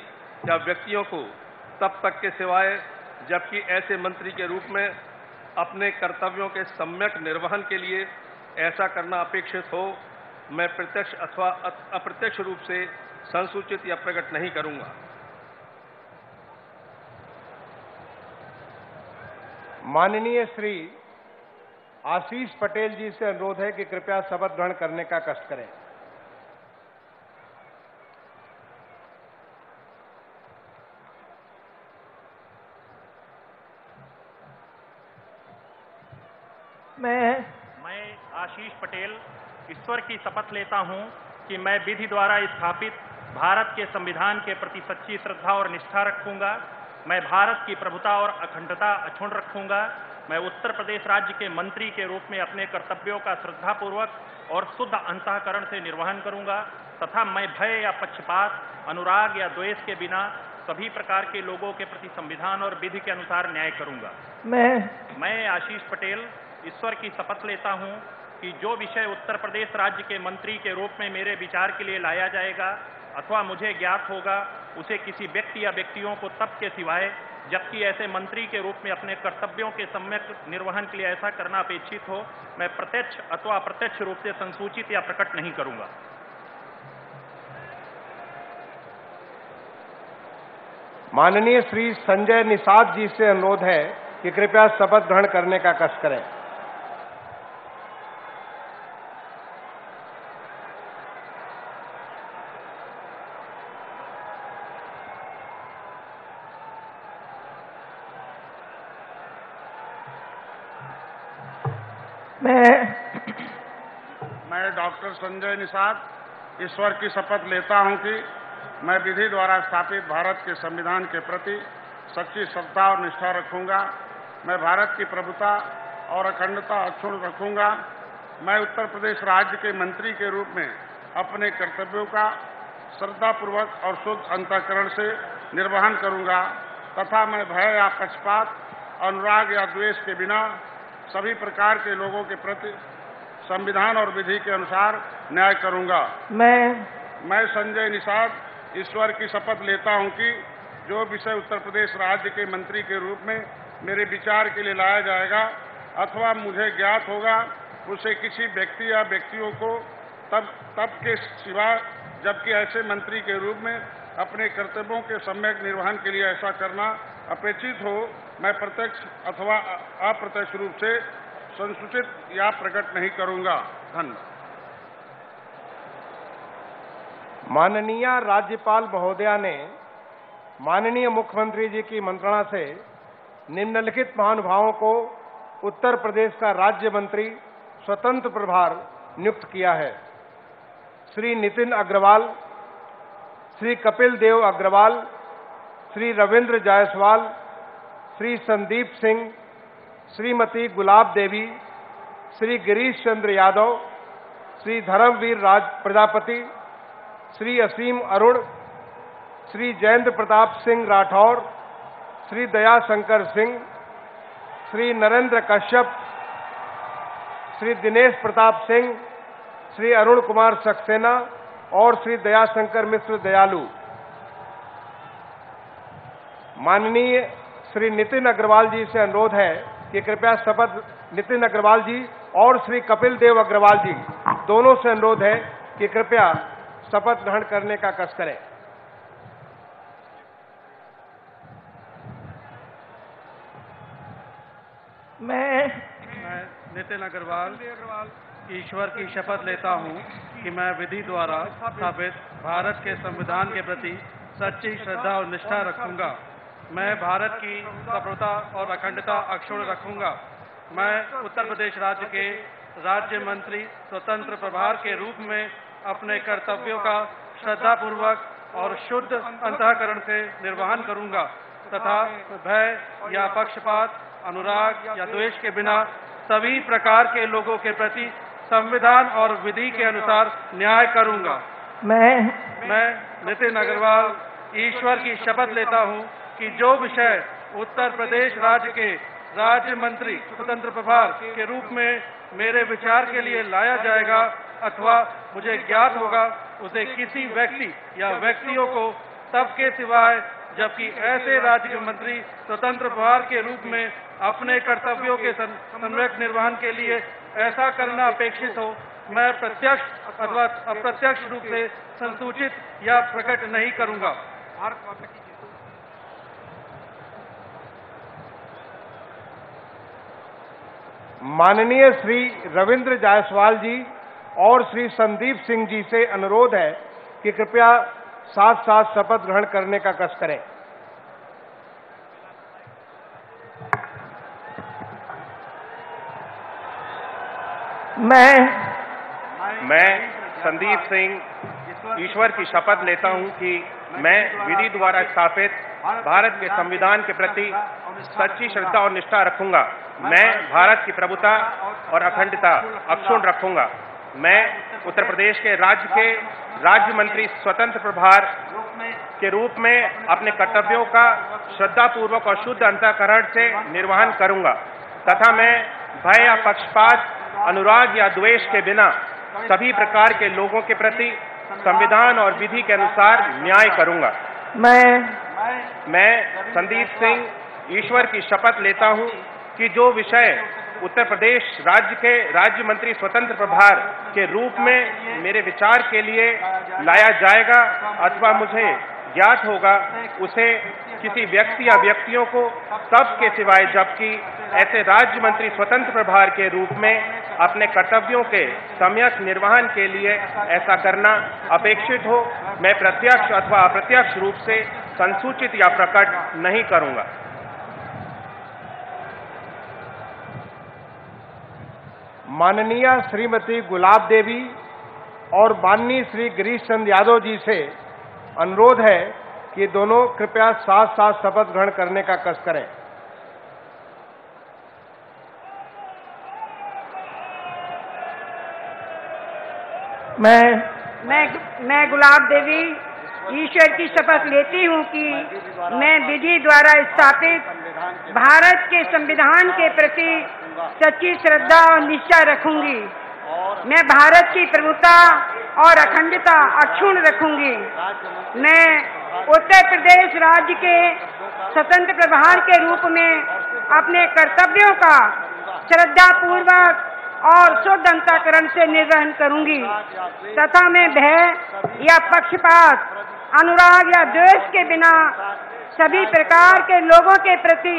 या व्यक्तियों को तब तक के सिवाय जबकि ऐसे मंत्री के रूप में अपने कर्तव्यों के सम्यक निर्वहन के लिए ऐसा करना अपेक्षित हो, मैं प्रत्यक्ष अथवा अप्रत्यक्ष रूप से संसूचित या प्रकट नहीं करूंगा। माननीय श्री आशीष पटेल जी से अनुरोध है कि कृपया शपथ ग्रहण करने का कष्ट करें। मैं आशीष पटेल ईश्वर की शपथ लेता हूं कि मैं विधि द्वारा स्थापित भारत के संविधान के प्रति सच्ची श्रद्धा और निष्ठा रखूंगा। मैं भारत की प्रभुता और अखंडता अक्षुण्ण रखूंगा। मैं उत्तर प्रदेश राज्य के मंत्री के रूप में अपने कर्तव्यों का श्रद्धापूर्वक और शुद्ध अंतःकरण से निर्वहन करूंगा तथा मैं भय या पक्षपात, अनुराग या द्वेष के बिना सभी प्रकार के लोगों के प्रति संविधान और विधि के अनुसार न्याय करूंगा। मैं आशीष पटेल ईश्वर की शपथ लेता हूं कि जो विषय उत्तर प्रदेश राज्य के मंत्री के रूप में मेरे विचार के लिए लाया जाएगा अथवा मुझे ज्ञात होगा, उसे किसी व्यक्ति या व्यक्तियों को तब के सिवाय जबकि ऐसे मंत्री के रूप में अपने कर्तव्यों के सम्यक निर्वहन के लिए ऐसा करना अपेक्षित हो, मैं प्रत्यक्ष अथवा अप्रत्यक्ष रूप से संसूचित या प्रकट नहीं करूंगा। माननीय श्री संजय निषाद जी से अनुरोध है कि कृपया शपथ ग्रहण करने का कष्ट करें। मैं डॉक्टर संजय निषाद ईश्वर की शपथ लेता हूं कि मैं विधि द्वारा स्थापित भारत के संविधान के प्रति सच्ची श्रद्धा और निष्ठा रखूंगा। मैं भारत की प्रभुता और अखंडता अक्षुण्ण रखूंगा। मैं उत्तर प्रदेश राज्य के मंत्री के रूप में अपने कर्तव्यों का श्रद्धापूर्वक और शुद्ध अंतःकरण से निर्वहन करूंगा तथा मैं भय या पक्षपात, अनुराग या द्वेष के बिना सभी प्रकार के लोगों के प्रति संविधान और विधि के अनुसार न्याय करूंगा। मैं संजय निषाद ईश्वर की शपथ लेता हूं कि जो विषय उत्तर प्रदेश राज्य के मंत्री के रूप में मेरे विचार के लिए लाया जाएगा अथवा मुझे ज्ञात होगा, उसे किसी व्यक्ति या व्यक्तियों को तब के सिवा जबकि ऐसे मंत्री के रूप में अपने कर्तव्यों के सम्यक निर्वहन के लिए ऐसा करना अपेक्षित हो, मैं प्रत्यक्ष अथवा अप्रत्यक्ष रूप से संसूचित या प्रकट नहीं करूंगा। धन्यवाद। माननीय राज्यपाल महोदया ने माननीय मुख्यमंत्री जी की मंत्रणा से निम्नलिखित महानुभावों को उत्तर प्रदेश का राज्य मंत्री स्वतंत्र प्रभार नियुक्त किया है। श्री नितिन अग्रवाल, श्री कपिल देव अग्रवाल, श्री रविंद्र जायसवाल, श्री संदीप सिंह, श्रीमती गुलाब देवी, श्री गिरीश चंद्र यादव, श्री धर्मवीर राज प्रजापति, श्री असीम अरुण, श्री जयेंद्र प्रताप सिंह राठौर, श्री दया शंकर सिंह, श्री नरेंद्र कश्यप, श्री दिनेश प्रताप सिंह, श्री अरुण कुमार सक्सेना और श्री दयाशंकर मिश्र दयालु। माननीय श्री नितिन अग्रवाल जी से अनुरोध है कि कृपया शपथ, नितिन अग्रवाल जी और श्री कपिल देव अग्रवाल जी दोनों से अनुरोध है कि कृपया शपथ ग्रहण करने का कष्ट करें। मैं नितिन अग्रवाल ईश्वर की शपथ लेता हूं कि मैं विधि द्वारा स्थापित भारत के संविधान के प्रति सच्ची श्रद्धा और निष्ठा रखूंगा। मैं भारत की संप्रभुता और अखंडता अक्षुण्ण रखूंगा। मैं उत्तर प्रदेश राज्य के राज्य मंत्री स्वतंत्र प्रभार के रूप में अपने कर्तव्यों का श्रद्धापूर्वक और शुद्ध अंतःकरण से निर्वहन करूंगा तथा भय या पक्षपात, अनुराग या द्वेष के बिना सभी प्रकार के लोगों के प्रति संविधान और विधि के अनुसार न्याय करूंगा। मैं नितिन अग्रवाल ईश्वर की शपथ लेता हूं कि जो विषय उत्तर प्रदेश राज्य के राज्य मंत्री स्वतंत्र प्रभार के रूप में मेरे विचार के लिए लाया जाएगा अथवा मुझे ज्ञात होगा, उसे किसी व्यक्ति या व्यक्तियों को तब के सिवाय जबकि ऐसे राज्य मंत्री स्वतंत्र प्रभार के रूप में अपने कर्तव्यों के सम्यक निर्वहन के लिए ऐसा करना अपेक्षित हो, मैं प्रत्यक्ष अथवा अप्रत्यक्ष रूप से संसूचित या प्रकट नहीं करूंगा। माननीय श्री रविंद्र जायसवाल जी और श्री संदीप सिंह जी से अनुरोध है कि कृपया साथ साथ शपथ ग्रहण करने का कष्ट करें। मैं संदीप सिंह ईश्वर की शपथ लेता हूं कि मैं विधि द्वारा स्थापित भारत के संविधान के प्रति सच्ची श्रद्धा और निष्ठा रखूंगा। मैं भारत की प्रभुता और अखंडता अक्षुण्ण रखूंगा। मैं उत्तर प्रदेश के राज्य मंत्री स्वतंत्र प्रभार के रूप में अपने कर्तव्यों का श्रद्धापूर्वक और शुद्ध अंतःकरण से निर्वहन करूंगा तथा मैं भय या पक्षपात, अनुराग या द्वेष के बिना सभी प्रकार के लोगों के प्रति संविधान और विधि के अनुसार न्याय करूंगा। मैं संदीप सिंह ईश्वर की शपथ लेता हूं कि जो विषय उत्तर प्रदेश राज्य के राज्य मंत्री स्वतंत्र प्रभार के रूप में मेरे विचार के लिए लाया जाएगा अथवा मुझे ज्ञात होगा, उसे किसी व्यक्ति या व्यक्तियों को तब के सिवाय जबकि ऐसे राज्य मंत्री स्वतंत्र प्रभार के रूप में अपने कर्तव्यों के सम्यक निर्वहन के लिए ऐसा करना अपेक्षित हो, मैं प्रत्यक्ष अथवा अप्रत्यक्ष रूप से संसूचित या प्रकट नहीं करूंगा। माननीय श्रीमती गुलाब देवी और माननीय श्री गिरीश चंद्र यादव जी से अनुरोध है कि दोनों कृपया साथ साथ शपथ ग्रहण करने का कष्ट करें। मैं गुलाब देवी ईश्वर की शपथ लेती हूँ कि मैं विधि द्वारा स्थापित भारत के संविधान के प्रति सच्ची श्रद्धा और निष्ठा रखूंगी। मैं भारत की प्रभुता और अखंडता अक्षुण्ण रखूंगी। मैं उत्तर प्रदेश राज्य के स्वतंत्र प्रभार के रूप में अपने कर्तव्यों का श्रद्धापूर्वक और शुद्ध अंतःकरण से निर्वहन करूंगी तथा मैं भय या पक्षपात, अनुराग या द्वेष के बिना सभी प्रकार के लोगों के प्रति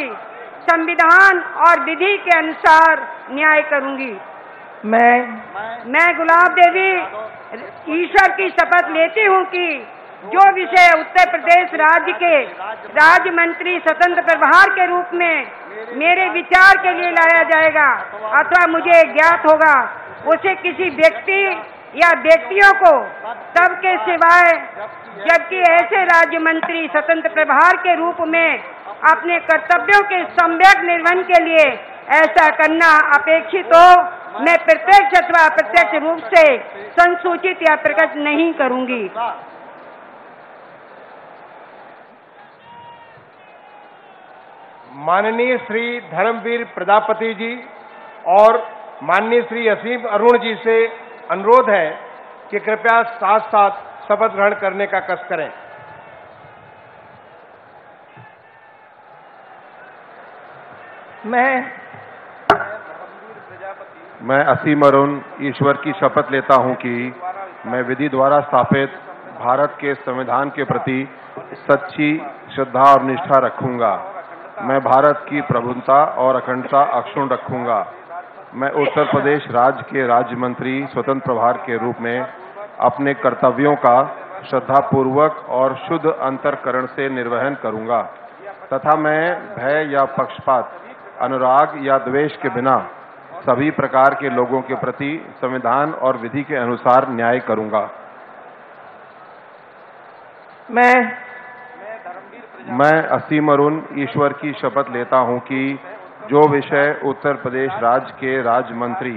संविधान और विधि के अनुसार न्याय करूंगी। मैं गुलाब देवी ईश्वर की शपथ लेती हूँ कि जो विषय उत्तर प्रदेश राज्य के राज्य मंत्री स्वतंत्र प्रभार के रूप में मेरे विचार के लिए लाया जाएगा अथवा मुझे ज्ञात होगा, उसे किसी व्यक्ति या व्यक्तियों को तब के सिवाय जबकि ऐसे राज्य मंत्री स्वतंत्र प्रभार के रूप में अपने कर्तव्यों के सम्यक निर्वहन के लिए ऐसा करना अपेक्षित हो, मैं प्रत्यक्ष अथवा अप्रत्यक्ष रूप से संसूचित या प्रकट नहीं करूंगी। माननीय श्री धर्मवीर प्रजापति जी और माननीय श्री असीम अरुण जी से अनुरोध है कि कृपया साथ साथ शपथ ग्रहण करने का कष्ट करें। मैं असीम अरुण ईश्वर की शपथ लेता हूं कि मैं विधि द्वारा स्थापित भारत के संविधान के प्रति सच्ची श्रद्धा और निष्ठा रखूंगा। मैं भारत की प्रभुता और अखंडता अक्षुण्ण रखूंगा। मैं उत्तर प्रदेश राज्य के राज्य मंत्री स्वतंत्र प्रभार के रूप में अपने कर्तव्यों का श्रद्धापूर्वक और शुद्ध अंतःकरण से निर्वहन करूंगा तथा मैं भय या पक्षपात, अनुराग या द्वेष के बिना सभी प्रकार के लोगों के प्रति संविधान और विधि के अनुसार न्याय करूंगा। मैं असीम अरुण ईश्वर की शपथ लेता हूं कि जो विषय उत्तर प्रदेश राज्य के राज्य मंत्री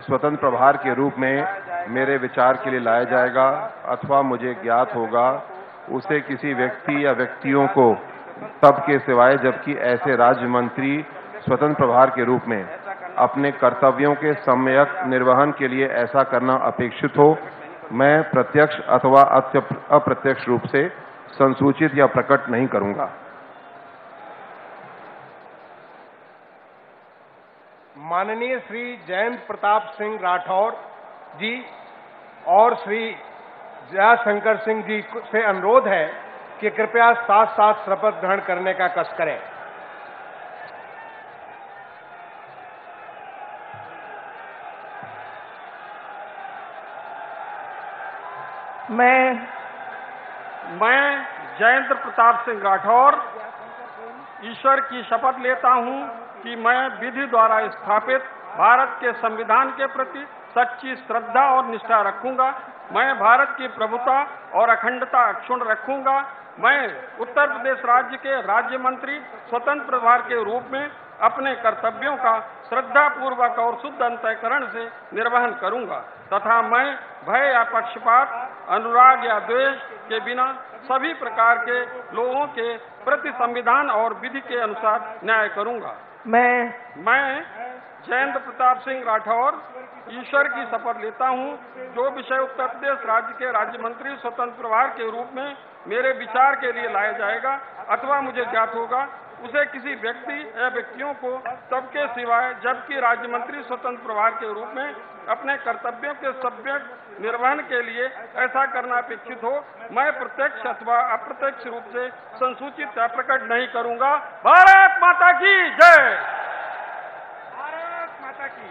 स्वतंत्र प्रभार के रूप में मेरे विचार के लिए लाया जाएगा अथवा मुझे ज्ञात होगा, उसे किसी व्यक्ति या व्यक्तियों को तब के सिवाय जबकि ऐसे राज्य मंत्री स्वतंत्र प्रभार के रूप में अपने कर्तव्यों के सम्यक निर्वहन के लिए ऐसा करना अपेक्षित हो, मैं प्रत्यक्ष अथवा अप्रत्यक्ष रूप से संसूचित या प्रकट नहीं करूंगा। माननीय श्री जयंत प्रताप सिंह राठौर जी और श्री जयाशंकर सिंह जी से अनुरोध है कि कृपया साथ साथ शपथ ग्रहण करने का कष्ट करें। मैं जयंत प्रताप सिंह राठौर ईश्वर की शपथ लेता हूं कि मैं विधि द्वारा स्थापित भारत के संविधान के प्रति सच्ची श्रद्धा और निष्ठा रखूंगा। मैं भारत की प्रभुता और अखंडता अक्षुण्ण रखूंगा। मैं उत्तर प्रदेश राज्य के राज्य मंत्री स्वतंत्र प्रभार के रूप में अपने कर्तव्यों का श्रद्धा पूर्वक और शुद्ध अंतःकरण से निर्वहन करूंगा तथा मैं भय या पक्षपात, अनुराग या द्वेष के बिना सभी प्रकार के लोगों के प्रति संविधान और विधि के अनुसार न्याय करूंगा। मैं जयंत प्रताप सिंह राठौर ईश्वर की शपथ लेता हूं जो विषय उत्तर प्रदेश राज्य के राज्य मंत्री स्वतंत्र प्रभार के रूप में मेरे विचार के लिए लाया जाएगा अथवा मुझे ज्ञात होगा, उसे किसी व्यक्ति या व्यक्तियों को तब के सिवाय जबकि राज्य मंत्री स्वतंत्र प्रभार के रूप में अपने कर्तव्यों के सम्यक निर्वहन के लिए ऐसा करना अपेक्षित हो, मैं प्रत्यक्ष अथवा अप्रत्यक्ष रूप से संसूचित या प्रकट नहीं करूंगा। भारत माता की जय। भारत माता की।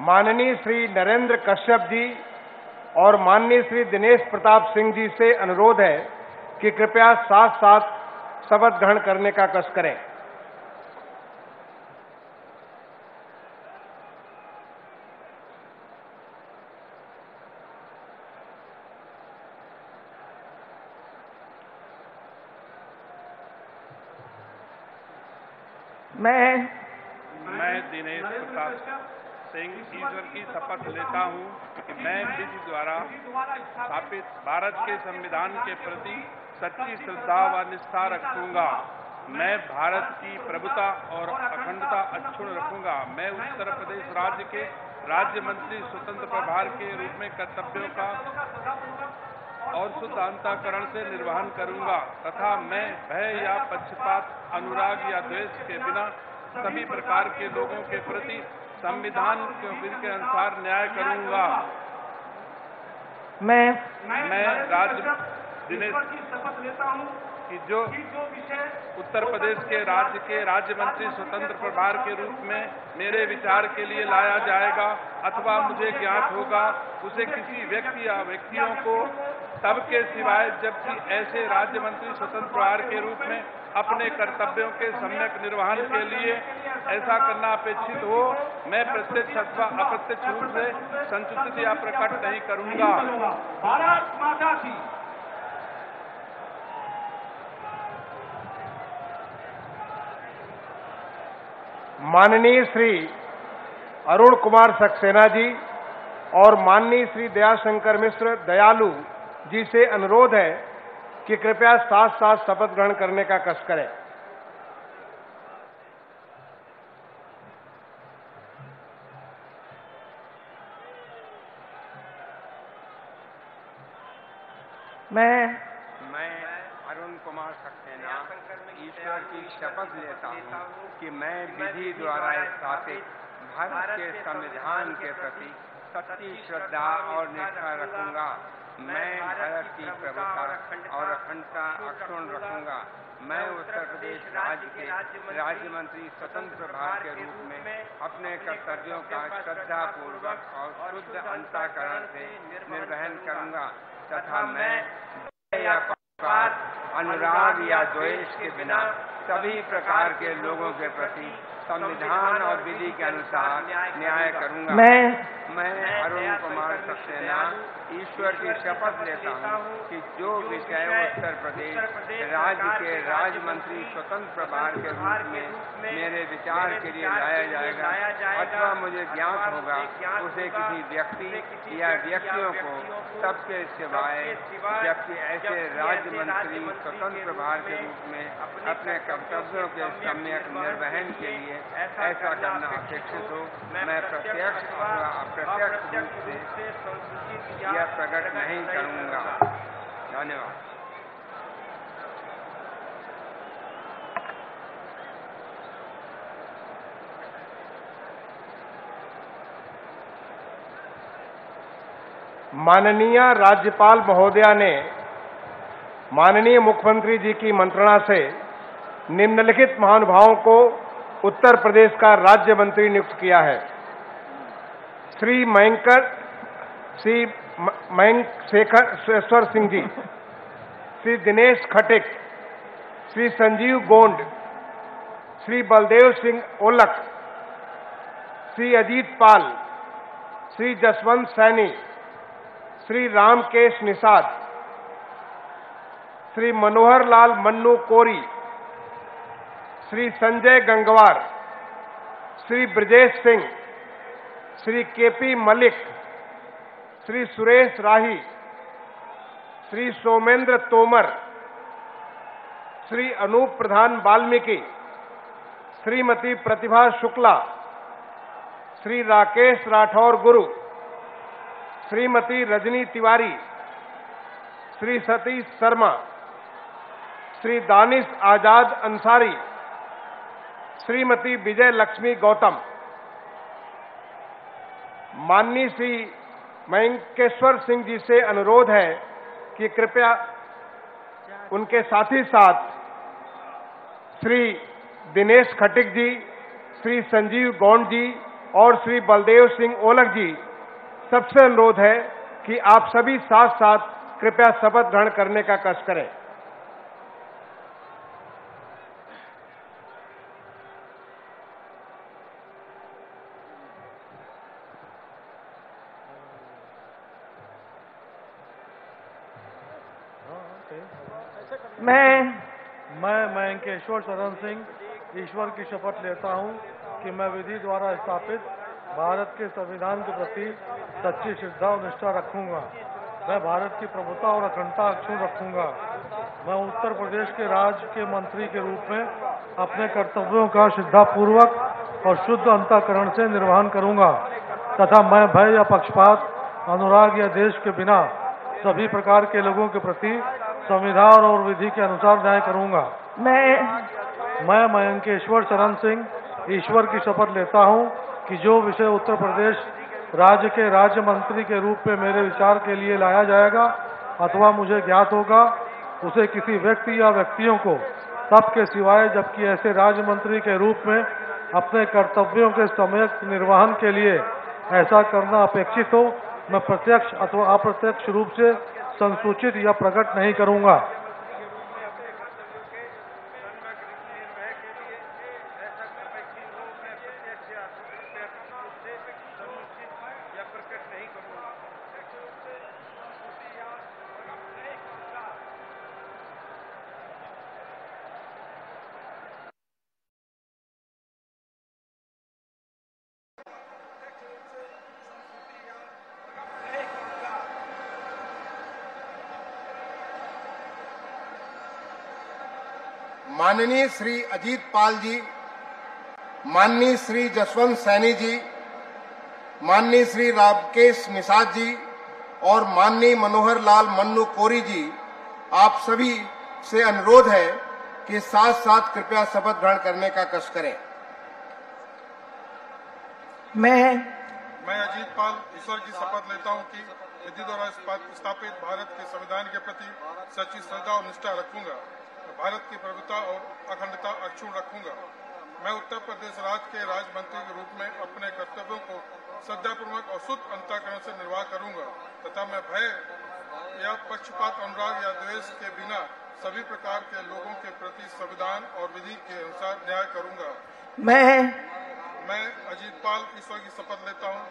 माननीय श्री नरेंद्र कश्यप जी और माननीय श्री दिनेश प्रताप सिंह जी से अनुरोध है कि कृपया साथ साथ शपथ ग्रहण करने का कष्ट करें। मैं दिनेश प्रताप सिंह ईश्वर की शपथ लेता हूं कि मैं विधि द्वारा स्थापित भारत के संविधान के प्रति सच्ची श्रद्धा व निष्ठा रखूंगा। मैं भारत की प्रभुता और अखंडता अक्षुण्ण रखूंगा। मैं उत्तर प्रदेश राज्य के राज्य मंत्री स्वतंत्र प्रभार के रूप में कर्तव्यों का और शुद्ध अंतःकरण से निर्वहन करूंगा तथा मैं भय या पक्षपात, अनुराग या द्वेष के बिना सभी प्रकार के लोगों के प्रति संविधान के विधि के अनुसार न्याय करूंगा। मैं राज्य दिनेश की शपथ लेता हूं कि जो उत्तर प्रदेश के राज्य मंत्री स्वतंत्र प्रभार के रूप में मेरे विचार के लिए लाया जाएगा अथवा मुझे ज्ञात होगा, उसे किसी व्यक्ति या व्यक्तियों को तब के सिवाय जबकि ऐसे राज्य मंत्री स्वतंत्र प्रभार के रूप में अपने कर्तव्यों के सम्यक निर्वहन के लिए ऐसा करना अपेक्षित हो, मैं प्रत्यक्ष अथवा अप्रत्यक्ष रूप से संसूचित या प्रकट नहीं करूंगा। भारत माता की। माननीय श्री अरुण कुमार सक्सेना जी और माननीय श्री दयाशंकर मिश्र दयालु जी से अनुरोध है कि कृपया साथ साथ शपथ ग्रहण करने का कष्ट करें। मैं अरुण कुमार सक्सेना ईश्वर की शपथ लेता हूँ कि मैं विधि द्वारा स्थापित भारत के संविधान के प्रति सच्ची श्रद्धा और निष्ठा रखूंगा। मैं भारत की प्रभुता और अखंडता अक्षुण्ण रखूंगा। मैं उत्तर प्रदेश राज्य के राज्य मंत्री स्वतंत्र प्रभार के रूप में अपने कर्तव्यों का श्रद्धा पूर्वक और शुद्ध अंतःकरण से निर्वहन करूंगा तथा मैं या पक्षपात, अनुराग या द्वेष के बिना सभी प्रकार के लोगों के प्रति संविधान और विधि के अनुसार न्याय करूंगा। मैं अरुण कुमार सक्सेना ईश्वर की शपथ लेता हूँ कि जो विषय उत्तर प्रदेश राज्य के राज्य मंत्री स्वतंत्र प्रभार के रूप में मेरे विचार के लिए लाया जाएगा अथवा मुझे ज्ञात होगा उसे किसी व्यक्ति या व्यक्तियों को सबके सिवाय जबकि ऐसे राज्य मंत्री स्वतंत्र प्रभार के रूप में अपने कर्तव्यों के सम्यक निर्वहन के लिए ऐसा करना अपेक्षित हो, मैं प्रत्यक्ष अथवा अप्रत्यक्ष रूप से यह प्रकट नहीं करूंगा। धन्यवाद। माननीय राज्यपाल महोदया ने माननीय मुख्यमंत्री जी की मंत्रणा से निम्नलिखित महानुभावों को उत्तर प्रदेश का राज्य मंत्री नियुक्त किया है। श्री मयंक शेखर सिंह जी, श्री दिनेश खटिक, श्री संजीव गोंड, श्री बलदेव सिंह ओलख, श्री अजीत पाल, श्री जसवंत सैनी, श्री रामकेश निषाद, श्री मनोहर लाल मन्नू कोरी, श्री संजय गंगवार, श्री ब्रजेश सिंह, श्री केपी मलिक, श्री सुरेश राही, श्री सोमेंद्र तोमर, श्री अनूप प्रधान वाल्मीकि, श्रीमती प्रतिभा शुक्ला, श्री राकेश राठौर गुरु, श्रीमती रजनी तिवारी, श्री सतीश शर्मा, श्री दानिश आजाद अंसारी, श्रीमती विजय लक्ष्मी गौतम। माननीय श्री मयंकेश्वर सिंह जी से अनुरोध है कि कृपया उनके साथ ही साथ श्री दिनेश खटिक जी, श्री संजीव गौंड जी और श्री बलदेव सिंह ओलख जी, सबसे अनुरोध है कि आप सभी साथ साथ कृपया शपथ ग्रहण करने का कष्ट करें। मैं मयंकेश्वर शरण सिंह ईश्वर की शपथ लेता हूं कि मैं विधि द्वारा स्थापित भारत के संविधान के प्रति सच्ची श्रद्धा और निष्ठा रखूंगा। मैं भारत की प्रभुता और अखंडता अक्षुण्ण रखूंगा। मैं उत्तर प्रदेश के राज्य के मंत्री के रूप में अपने कर्तव्यों का श्रद्धापूर्वक और शुद्ध अंतःकरण से निर्वहन करूंगा तथा मैं भय या पक्षपात, अनुराग या देश के बिना सभी प्रकार के लोगों के प्रति संविधान और विधि के अनुसार न्याय करूंगा। मैं मयंकेश्वर शरण सिंह ईश्वर की शपथ लेता हूं कि जो विषय उत्तर प्रदेश राज्य के राज्य मंत्री के रूप में मेरे विचार के लिए लाया जाएगा अथवा मुझे ज्ञात होगा उसे किसी व्यक्ति या व्यक्तियों को सबके सिवाय जबकि ऐसे राज्य मंत्री के रूप में अपने कर्तव्यों के सम्यक निर्वहन के लिए ऐसा करना अपेक्षित हो, मैं प्रत्यक्ष अथवा अप्रत्यक्ष रूप से संसूचित या प्रकट नहीं करूंगा। माननीय श्री अजीत पाल जी, माननीय श्री जसवंत सैनी जी, माननीय श्री राकेश निषाद जी और माननीय मनोहर लाल मन्नू कोरी जी, आप सभी से अनुरोध है कि साथ साथ कृपया शपथ ग्रहण करने का कष्ट करें। मैं अजीत पाल ईश्वर की शपथ लेता हूं कि विधि द्वारा स्थापित भारत के संविधान के प्रति सच्ची श्रद्धा और निष्ठा रखूंगा। भारत की प्रभुता और अखंडता अक्षुण्ण रखूंगा। मैं उत्तर प्रदेश राज्य के राज्य मंत्री के रूप में अपने कर्तव्यों को श्रद्धापूर्वक और शुद्ध अंतःकरण से निर्वाह करूंगा तथा मैं भय या पक्षपात, अनुराग या द्वेष के बिना सभी प्रकार के लोगों के प्रति संविधान और विधि के अनुसार न्याय करूंगा। मैं अजीत पाल ईश्वर की शपथ लेता हूं,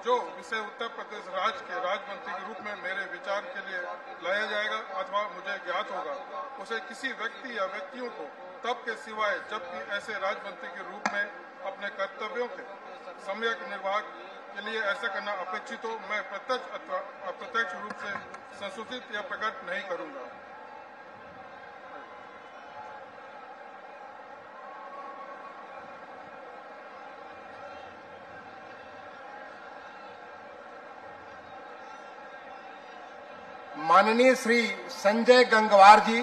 जो विषय उत्तर प्रदेश राज्य के राज्य मंत्री के रूप में मेरे विचार के लिए लाया जाएगा अथवा मुझे ज्ञात होगा, उसे किसी व्यक्ति या व्यक्तियों को तब के सिवाय जबकि ऐसे राज्य मंत्री के रूप में अपने कर्तव्यों के सम्यक निर्वाह के लिए ऐसा करना अपेक्षित हो, मैं प्रत्यक्ष अथवा अप्रत्यक्ष रूप से संसूचित या प्रकट नहीं करूंगा। माननीय श्री संजय गंगवार जी,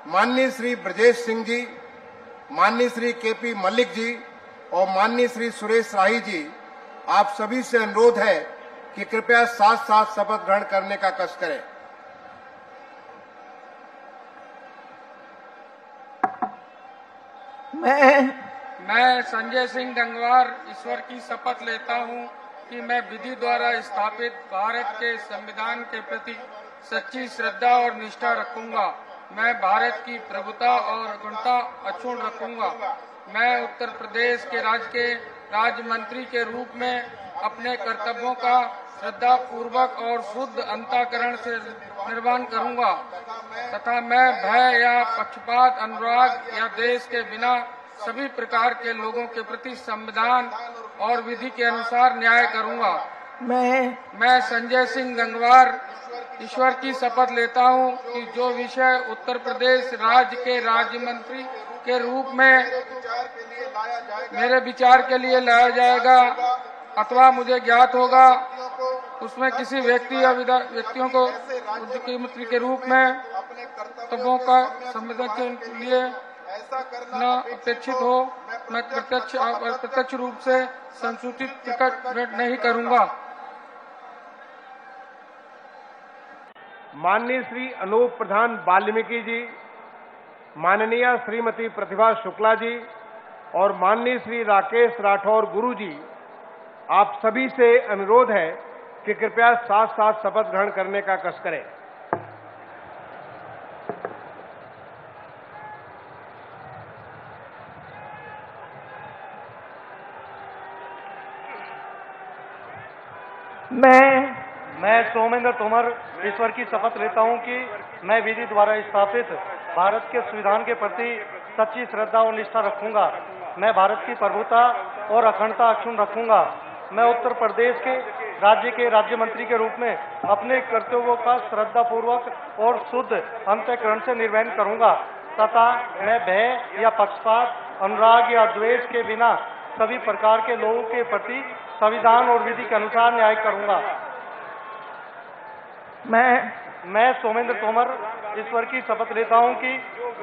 माननीय श्री ब्रजेश सिंह जी, माननीय श्री केपी मल्लिक जी और माननीय श्री सुरेश राही जी, आप सभी से अनुरोध है कि कृपया साथ साथ शपथ ग्रहण करने का कष्ट करें। मैं संजय सिंह गंगवार ईश्वर की शपथ लेता हूं कि मैं विधि द्वारा स्थापित भारत के संविधान के प्रति सच्ची श्रद्धा और निष्ठा रखूंगा। मैं भारत की प्रभुता और अखंडता अक्षुण्ण रखूंगा। मैं उत्तर प्रदेश के राज्य मंत्री के रूप में अपने कर्तव्यों का श्रद्धा पूर्वक और शुद्ध अंतःकरण से निर्वहन करूंगा तथा मैं भय या पक्षपात, अनुराग या द्वेष के बिना सभी प्रकार के लोगों के प्रति संविधान और विधि के अनुसार न्याय करूंगा। मैं संजय सिंह गंगवार ईश्वर की शपथ लेता हूं कि जो विषय उत्तर प्रदेश राज्य के राज्य मंत्री के रूप में मेरे विचार के लिए लाया जाएगा अथवा मुझे ज्ञात होगा, उसमें किसी व्यक्ति या व्यक्तियों को मुख्यमंत्री के रूप में कर्तव्यों का संविधान के लिए न अपेक्षित हो, मैं प्रत्यक्ष और अप्रत्यक्ष रूप से संसूचित प्रकट नहीं करूंगा। माननीय श्री अनूप प्रधान वाल्मीकि जी, माननीय श्रीमती प्रतिभा शुक्ला जी और माननीय श्री राकेश राठौर गुरु जी, आप सभी से अनुरोध है कि कृपया साथ साथ शपथ ग्रहण करने का कष्ट करें। मैं सोमेंद्र तोमर ईश्वर की शपथ लेता हूं कि मैं विधि द्वारा स्थापित भारत के संविधान के प्रति सच्ची श्रद्धा और निष्ठा रखूंगा। मैं भारत की प्रभुता और अखंडता अक्षुण्ण रखूंगा। मैं उत्तर प्रदेश के राज्य मंत्री के रूप में अपने कर्तव्यों का श्रद्धापूर्वक और शुद्ध अंतःकरण से निर्वहन करूंगा तथा मैं भय या पक्षपात, अनुराग या द्वेष के बिना सभी प्रकार के लोगों के प्रति संविधान और विधि के अनुसार न्याय करूंगा। मैं सोमेंद्र तोमर ईश्वर की शपथ लेता हूं कि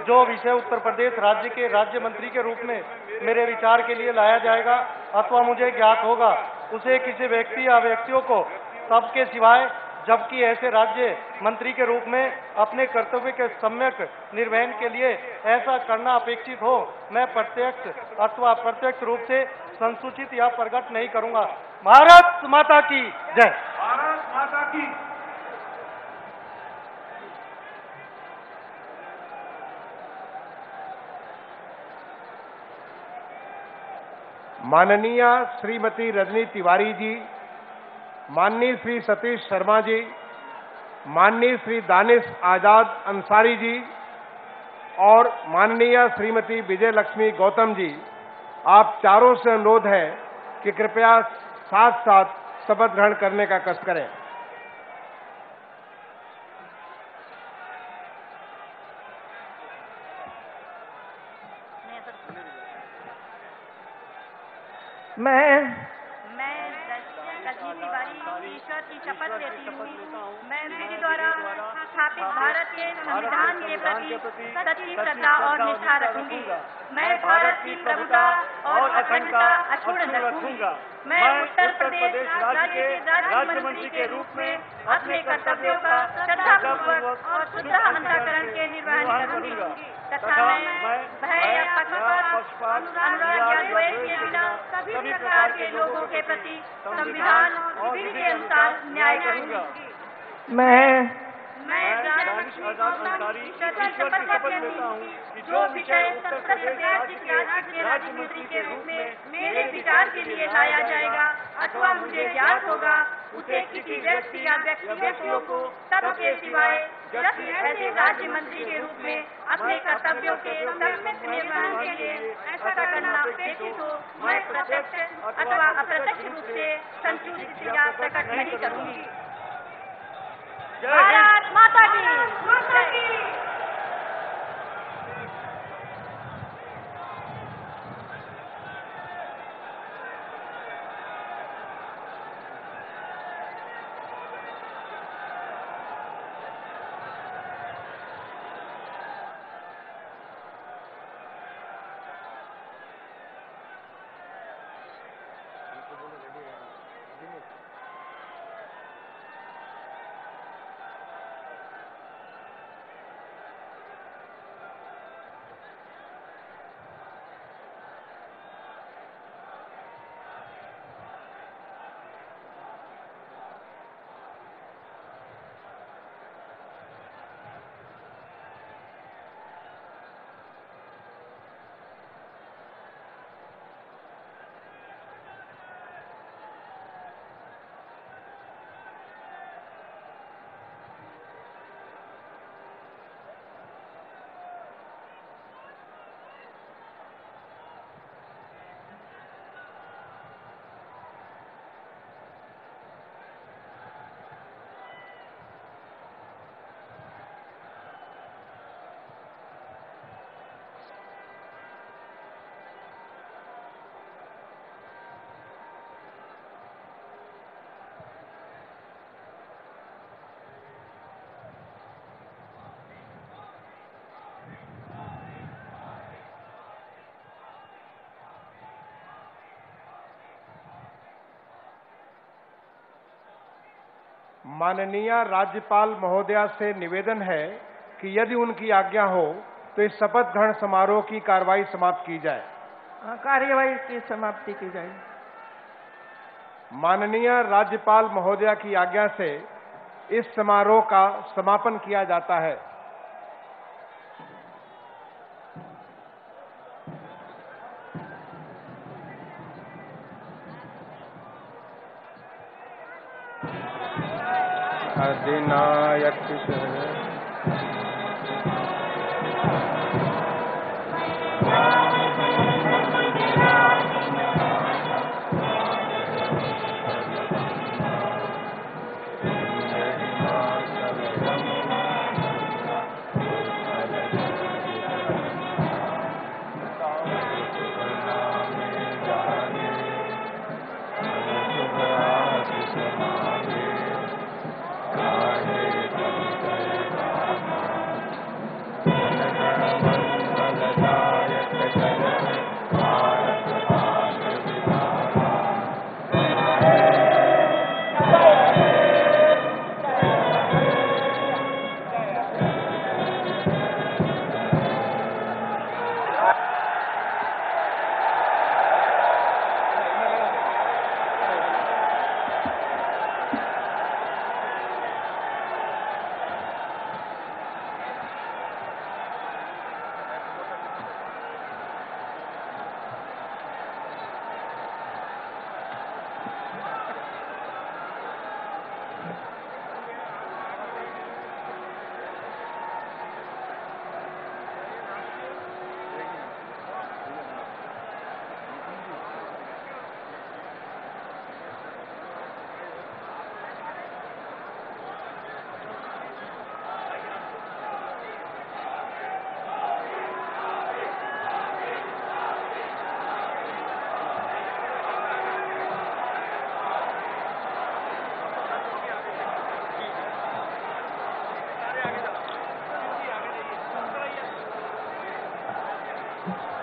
जो विषय उत्तर प्रदेश राज्य के राज्य मंत्री के रूप में मेरे विचार के लिए लाया जाएगा अथवा मुझे ज्ञात होगा, उसे किसी व्यक्ति या व्यक्तियों को सबके सिवाय जबकि ऐसे राज्य मंत्री के रूप में अपने कर्तव्य के सम्यक निर्वहन के लिए ऐसा करना अपेक्षित हो, मैं प्रत्यक्ष अथवा अप्रत्यक्ष रूप से संसूचित या प्रकट नहीं करूंगा। भारत माता की जय। भारत माता की। माननीय श्रीमती रजनी तिवारी जी, माननीय श्री सतीश शर्मा जी, माननीय श्री दानिश आजाद अंसारी जी और माननीय श्रीमती विजय लक्ष्मी गौतम जी, आप चारों से अनुरोध है कि कृपया साथ साथ शपथ ग्रहण करने का कष्ट करें। रजनी तिवारी ईश्वर की शपथ लेती हूँ। मैं विधि द्वारा स्थापित भारत के संविधान के प्रति सच्ची श्रद्धा और निष्ठा रखूंगी। मैं भारत की प्रभुता और अखंडता अक्षुण्ण रखूंगा। मैं उत्तर प्रदेश राज्य के राज्य मंत्री के रूप में अपने कर्तव्यों का श्रद्धापूर्वक और शुद्ध अंतःकरण के निर्वहन करूंगी तथा मैं भय या पक्षपात, अनुराग या द्वेष के बिना सभी प्रकार के लोगों के प्रति संविधान और विधि के अनुसार न्याय करूंगी। मैं शपथ लेता हूँ कि जो विषय उत्तर प्रदेश राज्य के राज्य मंत्री के रूप में मेरे विचार के लिए लाया जाएगा अथवा मुझे ज्ञात होगा उसे किसी व्यक्ति या व्यक्तियों को तब के सिवाय जब ऐसे राज्य मंत्री के रूप में अपने कर्तव्यों के सम्यक निर्वहन के लिए ऐसा करना अपेक्षित हो, मैं प्रत्यक्ष अथवा अप्रत्यक्ष रूप से संशोधित या प्रकट नहीं करूंगी। भारत माता की। माननीय राज्यपाल महोदया से निवेदन है कि यदि उनकी आज्ञा हो तो इस शपथ ग्रहण समारोह की कार्रवाई समाप्त की जाए। कार्यवाही की समाप्ति की जाए। माननीय राज्यपाल महोदया की आज्ञा से इस समारोह का समापन किया जाता है। अधिनायक हैं।